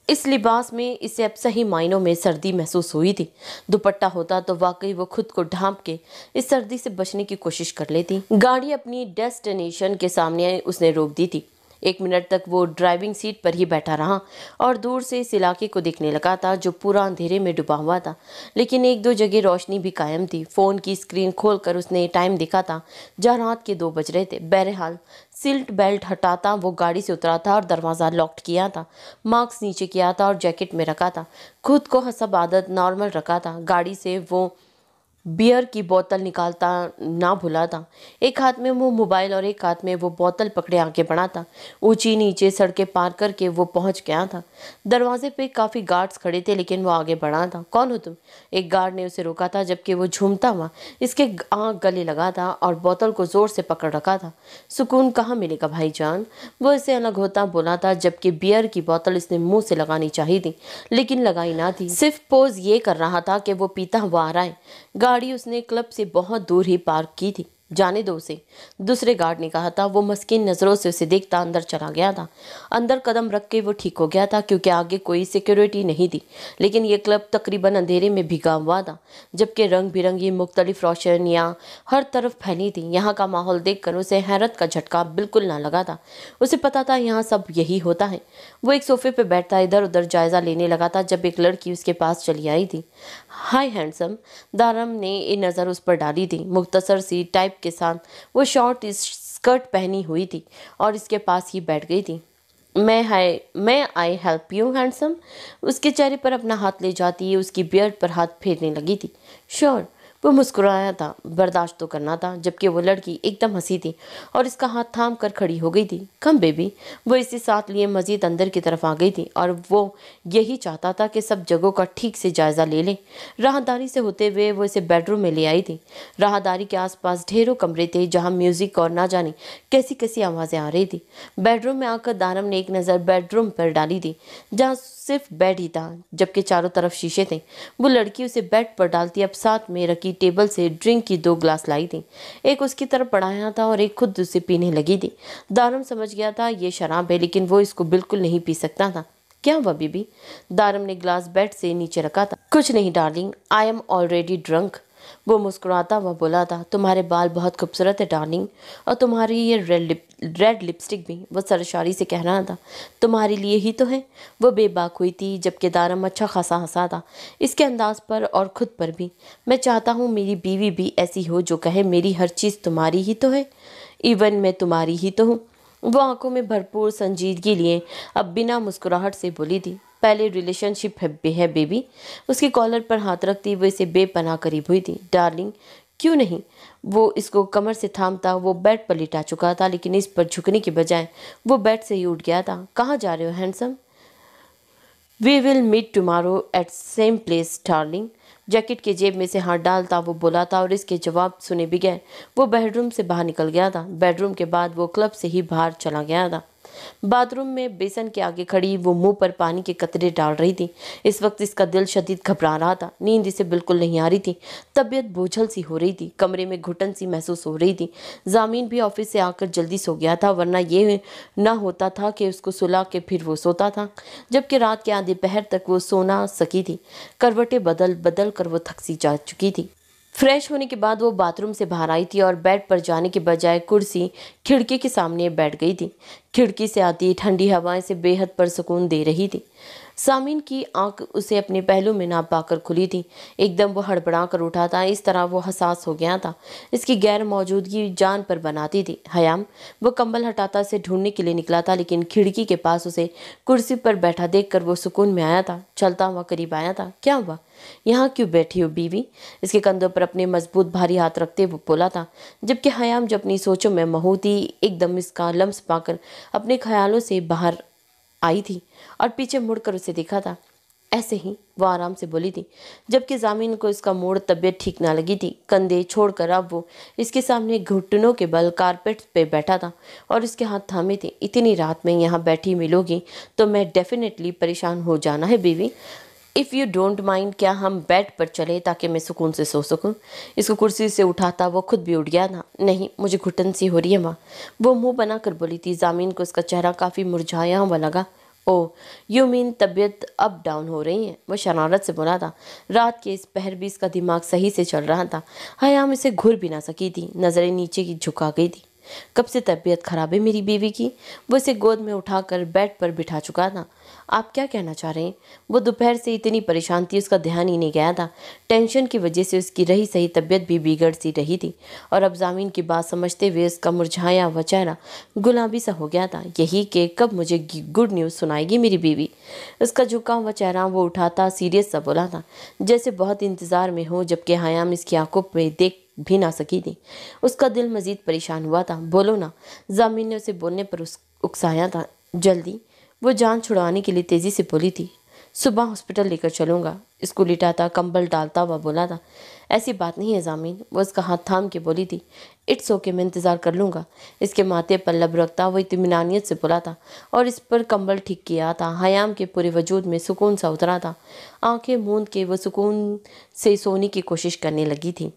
इस लिबास में इसे अब सही मायनों में सर्दी महसूस हुई थी। दुपट्टा होता तो वाकई वो खुद को ढांप के इस सर्दी से बचने की कोशिश कर लेती। गाड़ी अपनी डेस्टिनेशन के सामने उसने रोक दी थी। 1 मिनट तक वो ड्राइविंग सीट पर ही बैठा रहा और दूर से इस इलाके को देखने लगा था जो पूरा अंधेरे में डूबा हुआ था, लेकिन एक दो जगह रोशनी भी कायम थी। फ़ोन की स्क्रीन खोलकर उसने टाइम देखा था, जहाँ रात के 2 बज रहे थे। बहरहाल सीट बेल्ट हटाता वो गाड़ी से उतरा था और दरवाज़ा लॉक किया था। मास्क नीचे किया था और जैकेट में रखा था। खुद को हसब आदत नॉर्मल रखा था। गाड़ी से वो बियर की बोतल निकालता ना भूला था। एक हाथ में वो मोबाइल और एक हाथ में वो बोतल पकड़े आगे बढ़ा था। ऊंची नीचे सड़कें पार करके वो पहुंच गया था। दरवाजे पे काफ़ी गार्ड्स खड़े थे, लेकिन वो आगे बढ़ा था। कौन हो तुम? एक गार्ड ने उसे रोका था, जबकि वो झूमता हुआ इसके आँख गले लगा था और बोतल को जोर से पकड़ रखा था। सुकून कहाँ मिलेगा भाईजान? वो इसे अलग होता बोला था, जबकि बियर की बोतल इसने मुंह से लगानी चाहिए थी, लेकिन लगाई ना थी। सिर्फ पोज ये कर रहा था कि वो पीता हुआ आ रहा है। गाड़ी उसने क्लब से बहुत दूर ही पार्क की थी। जाने दो उसे, दूसरे गार्ड ने कहा था। वो मस्कीन नज़रों से उसे देखता अंदर चला गया था। अंदर कदम रख के वो ठीक हो गया था, क्योंकि आगे कोई सिक्योरिटी नहीं थी, लेकिन ये क्लब तकरीबन अंधेरे में भिगा हुआ था, जबकि रंग बिरंगी मुख्तलिफ रोशनियाँ हर तरफ फैली थी। यहाँ का माहौल देखकर उसे हैरत का झटका बिल्कुल ना लगा था। उसे पता था यहाँ सब यही होता है। वो एक सोफे पर बैठता इधर उधर जायज़ा लेने लगा था जब एक लड़की उसके पास चली आई थी। हाय हैंडसम। दारम ने एक नज़र उस पर डाली थी। मुख्तसर सी टाइप के साथ वो शॉर्ट स्कर्ट पहनी हुई थी और इसके पास ही बैठ गई थी। मैं आई हेल्प यू हैंडसम? उसके चेहरे पर अपना हाथ ले जाती है उसकी बियर्ड पर हाथ फेरने लगी थी। श्योर। वो मुस्कुराया था। बर्दाश्त तो करना था, जबकि वो लड़की एकदम हंसी थी और इसका हाथ थाम कर खड़ी हो गई थी। Come baby. वो इसे साथ लिए मजीद अंदर की तरफ आ गई थी और वो यही चाहता था कि सब जगहों का ठीक से जायज़ा ले ले। राहदारी से होते हुए वो इसे बेडरूम में ले आई थी। राहदारी के आसपास ढेरों कमरे थे जहाँ म्यूज़िक और ना जाने कैसी कैसी आवाज़ें आ रही थी। बेडरूम में आकर दारम ने एक नज़र बेडरूम पर डाली थी, जहाँ सिर्फ बेड ही था, जबकि चारों तरफ शीशे थे। वो लड़की उसे बेड पर डालती अब साथ में रखी टेबल से ड्रिंक की 2 ग्लास लाई थी। एक उसकी तरफ बढ़ाया था और एक खुद उसे पीने लगी थी। दारम समझ गया था ये शराब है, लेकिन वो इसको बिल्कुल नहीं पी सकता था। क्या हुआ बीबी? दारम ने ग्लास बेड से नीचे रखा था। कुछ नहीं darling, I am already drunk. वो मुस्कुराता हुआ बोला था। तुम्हारे बाल बहुत खूबसूरत है डार्लिंग, और तुम्हारी ये रेड लिपस्टिक भी। वो सरशारी से कह रहा था। तुम्हारे लिए ही तो है। वो बेबाक हुई थी, जबकि दारम अच्छा खासा हंसा था इसके अंदाज पर और ख़ुद पर भी। मैं चाहता हूँ मेरी बीवी भी ऐसी हो जो कहे मेरी हर चीज़ तुम्हारी ही तो है, इवन मैं तुम्हारी ही तो हूँ। वो आंखों में भरपूर संजीदगी लिए अब बिना मुस्कुराहट से बोली थी। पहले रिलेशनशिप है बेबी। उसकी कॉलर पर हाथ रखती वो इसे बेपनाह करीब हुई थी। डार्लिंग क्यों नहीं? वो इसको कमर से थामता वो बेड पर लिटा चुका था, लेकिन इस पर झुकने के बजाय वो बेड से ही उठ गया था। कहाँ जा रहे हो handsome? We will meet tomorrow at same place darling. Jacket के जेब में से हाथ डालता वो बोला था, और इसके जवाब सुने बगैर वो बेडरूम से बाहर निकल गया था। बेडरूम के बाद वो क्लब से ही बाहर चला गया था। बाथरूम में बेसन के आगे खड़ी वो मुंह पर पानी के कतरे डाल रही थी। इस वक्त इसका दिल शदीद घबरा रहा था। नींद इसे बिल्कुल नहीं आ रही थी। तबीयत बोझल सी हो रही थी। कमरे में घुटन सी महसूस हो रही थी। जामीन भी ऑफिस से आकर जल्दी सो गया था, वरना ये ना होता था कि उसको सुला के फिर वो सोता था, जबकि रात के आधे पहर तक वो सोना सकी थी। करवटें बदल बदल कर वो थक सी जा चुकी थी। फ्रेश होने के बाद वो बाथरूम से बाहर आई थी और बेड पर जाने के बजाय कुर्सी खिड़की के सामने बैठ गई थी। खिड़की से आती ठंडी हवाएं से बेहद पुरसुकून दे रही थी। सामिन की आंख उसे अपने पहलू में ना पाकर खुली थी। एकदम वो हड़बड़ा कर उठा था, इस तरह वो हसास हो गया था। इसकी गैर मौजूदगी जान पर बनाती थी। हयाम वो कंबल हटाता से ढूंढने के लिए निकला था, लेकिन खिड़की के पास उसे कुर्सी पर बैठा देखकर वो सुकून में आया था। चलता हुआ करीब आया था। क्या हुआ, यहाँ क्यों बैठी हो बीवी? इसके कंधों पर अपने मजबूत भारी हाथ रखते वो बोला था, जबकि हयाम जो अपनी सोचों में महू थी एकदम इसका लम्स पाकर अपने ख्यालों से बाहर आई थी और पीछे मुड़कर उसे देखा था। ऐसे ही वो आराम से बोली थी, जबकि जामिन को इसका मूड तबीयत ठीक ना लगी थी। कंधे छोड़कर अब वो इसके सामने घुटनों के बल कारपेट पे बैठा था और इसके हाथ थामे थे। इतनी रात में यहाँ बैठी मिलोगी तो मैं डेफिनेटली परेशान हो जाना है बीवी। इफ़ यू डोंट माइंड, क्या हम बेड पर चले ताकि मैं सुकून से सो सकूं? इसको कुर्सी से उठाता वो खुद भी उठ गया था। नहीं, मुझे घुटन सी हो रही है माँ, वो मुंह बनाकर बोली थी। जामिन को उसका चेहरा काफ़ी मुरझाया हुआ लगा। ओह, यू मीन तबीयत अप डाउन हो रही है? वो शरारत से बोला था। रात के इस पहर भी इसका दिमाग सही से चल रहा था। हयाम इसे घूर भी ना सकी थी, नज़रें नीचे की झुका गई थी। कब से तबीयत खराब है मेरी बीवी की? वो इसे गोद में उठाकर बेड पर बिठा चुका था। आप क्या कहना चाह रहे हैं? वो दोपहर से इतनी परेशान थी, उसका ध्यान ही नहीं गया था। टेंशन की वजह से उसकी रही सही तबीयत भी बिगड़ सी रही थी और अब जामिन की बात समझते हुए उसका मुरझाया हुआ चेहरा गुलाबी सा हो गया था। यही कि कब मुझे गुड न्यूज़ सुनाएगी मेरी बीवी? उसका झुका हुआ चेहरा वो उठाता सीरियस सा बोला था, जैसे बहुत इंतजार में हो, जबकि हयाम इसकी आंखों में देख भी ना सकी थी। उसका दिल मजीद परेशान हुआ था। बोलो ना, जामिन ने उसे बोलने पर उकसाया था। जल्दी, वो जान छुड़वाने के लिए तेजी से बोली थी। सुबह हॉस्पिटल लेकर चलूंगा, इसको लिटाता कंबल डालता हुआ बोला था। ऐसी बात नहीं है जामिन, वो उसका हाथ थाम के बोली थी। इट्स ओके, मैं इंतज़ार कर लूँगा। इसके माथे पर लब रखता वो इत्मीनानियत से बोला था और इस पर कंबल ठीक किया था। हयाम के पूरे वजूद में सुकून सा उतरा था। आंखें मूंद के वो सुकून से सोने की कोशिश करने लगी थी।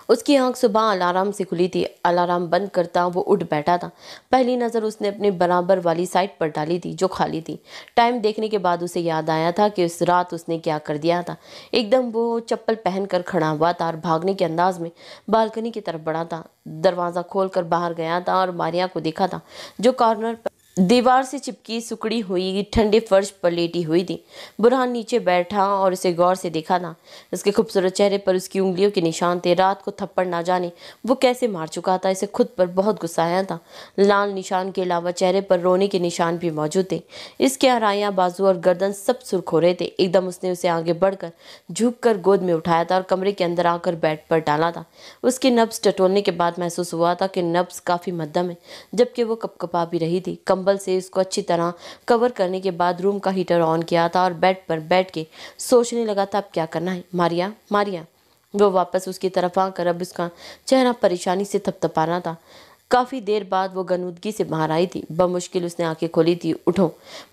उसकी आंख सुबह अलार्म से खुली थी। अलार्म बंद करता वो उठ बैठा था। पहली नज़र उसने अपने बराबर वाली साइड पर डाली थी जो खाली थी। टाइम देखने के बाद उसे याद आया था कि उस रात उसने क्या कर दिया था। एकदम वो चप्पल पहनकर खड़ा हुआ था और भागने के अंदाज में बालकनी की तरफ बढ़ा था। दरवाज़ा खोलकर बाहर गया था और मारिया को देखा था जो कॉर्नर पर दीवार से चिपकी सुकड़ी हुई ठंडे फर्श पर लेटी हुई थी। बुरहान नीचे बैठा और उसे गौर से देखा था। उसके खूबसूरत चेहरे पर उसकी उंगलियों के निशान थे। रात को थप्पड़ ना जाने वो कैसे मार चुका था, इसे खुद पर बहुत गुस्सा आया था। लाल निशान के अलावा चेहरे पर रोने के निशान भी मौजूद थे। इसके आराइयाँ, बाजू और गर्दन सब सुर्ख हो रहे थे। एकदम उसने उसे आगे बढ़कर झुककर गोद में उठाया था और कमरे के अंदर आकर बेड पर डाला था। उसके नब्ज टटोलने के बाद महसूस हुआ था कि नब्ज काफ़ी मध्यम है, जबकि वो कपकपा भी रही थी। कंबल से इसको अच्छी तरह कवर करने के बाद रूम का हीटर ऑन किया था और बेड पर बैठ के सोचने लगा था अब क्या करना है। मारिया, मारिया। वो वापस उसकी तरफ आकर अब उसका चेहरा परेशानी से थपथपा रहा था। काफ़ी देर बाद वो गनुदगी से बाहर आई थी। बमुश्किल उसने आंखें खोली थी। उठो।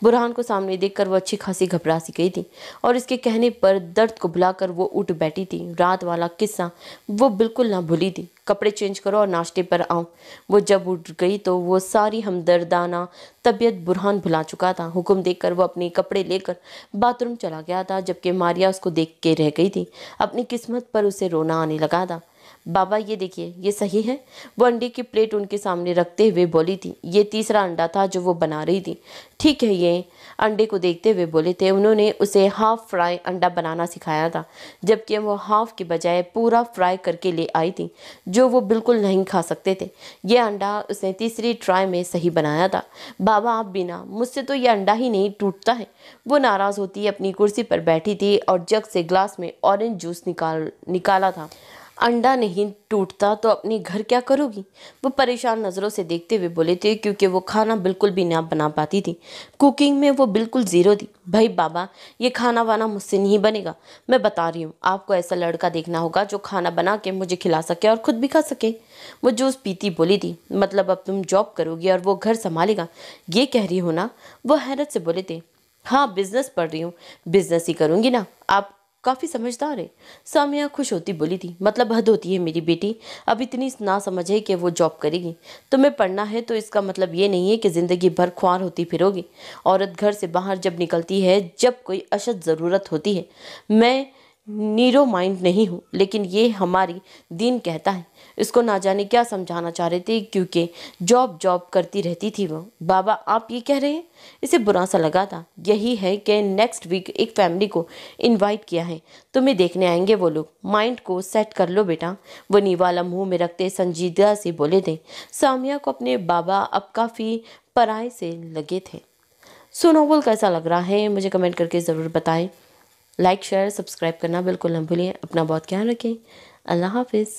बुरहान को सामने देखकर वो अच्छी खासी घबरा सी गई थी और इसके कहने पर दर्द को भुलाकर वो उठ बैठी थी। रात वाला किस्सा वो बिल्कुल ना भूली थी। कपड़े चेंज करो और नाश्ते पर आओ। वो जब उठ गई तो वो सारी हमदर्दाना तबीयत बुरहान भुला चुका था। हुक्म देकर वो अपने कपड़े लेकर बाथरूम चला गया था, जबकि मारिया उसको देख के रह गई थी। अपनी किस्मत पर उसे रोना आने लगा था। बाबा ये देखिए, ये सही है? वो अंडे की प्लेट उनके सामने रखते हुए बोली थी। ये तीसरा अंडा था जो वो बना रही थी। ठीक है, ये अंडे को देखते हुए बोले थे। उन्होंने उसे हाफ फ्राई अंडा बनाना सिखाया था, जबकि वो हाफ के बजाय पूरा फ्राई करके ले आई थी जो वो बिल्कुल नहीं खा सकते थे। ये अंडा उसने तीसरी ट्राई में सही बनाया था। बाबा आप बिना, मुझसे तो ये अंडा ही नहीं टूटता है। वो नाराज़ होती अपनी कुर्सी पर बैठी थी और जग से ग्लास में ऑरेंज जूस निकाला था। अंडा नहीं टूटता तो अपने घर क्या करोगी? वो परेशान नज़रों से देखते हुए बोले थे, क्योंकि वो खाना बिल्कुल भी ना बना पाती थी। कुकिंग में वो बिल्कुल ज़ीरो थी। भाई बाबा, ये खाना वाना मुझसे नहीं बनेगा। मैं बता रही हूँ, आपको ऐसा लड़का देखना होगा जो खाना बना के मुझे खिला सके और खुद भी खा सके। वो जूस पीती बोली थी। मतलब अब तुम जॉब करोगी और वो घर संभालेगा, ये कह रही हो ना? वो हैरत से बोले थे। हाँ, बिजनेस पढ़ रही हूँ, बिजनेस ही करूँगी ना। आप काफ़ी समझदार है। सामिया खुश होती बोली थी। मतलब हद होती है मेरी बेटी, अब इतनी ना समझ है कि वो जॉब करेगी। तुम्हें पढ़ना है तो इसका मतलब ये नहीं है कि ज़िंदगी भर ख्वार होती फिरोगी। औरत घर से बाहर जब निकलती है जब कोई अशद ज़रूरत होती है। मैं नीरो माइंड नहीं हूँ, लेकिन ये हमारी दीन कहता है। इसको ना जाने क्या समझाना चाह रहे थे, क्योंकि जॉब जॉब करती रहती थी वो। बाबा आप ये कह रहे हैं? इसे बुरा सा लगा था। यही है कि नेक्स्ट वीक एक फैमिली को इनवाइट किया है, तुम्हें देखने आएंगे वो लोग। माइंड को सेट कर लो बेटा। वो निवाला मुंह में रखते संजीदा से बोले थे। सामिया को अपने बाबा अब काफ़ी पराये से लगे थे। सो नोवेल कैसा लग रहा है मुझे कमेंट करके ज़रूर बताएं। लाइक शेयर सब्सक्राइब करना बिल्कुल न भूलिए। अपना बहुत ख्याल रखें। अल्लाह हाफिज़।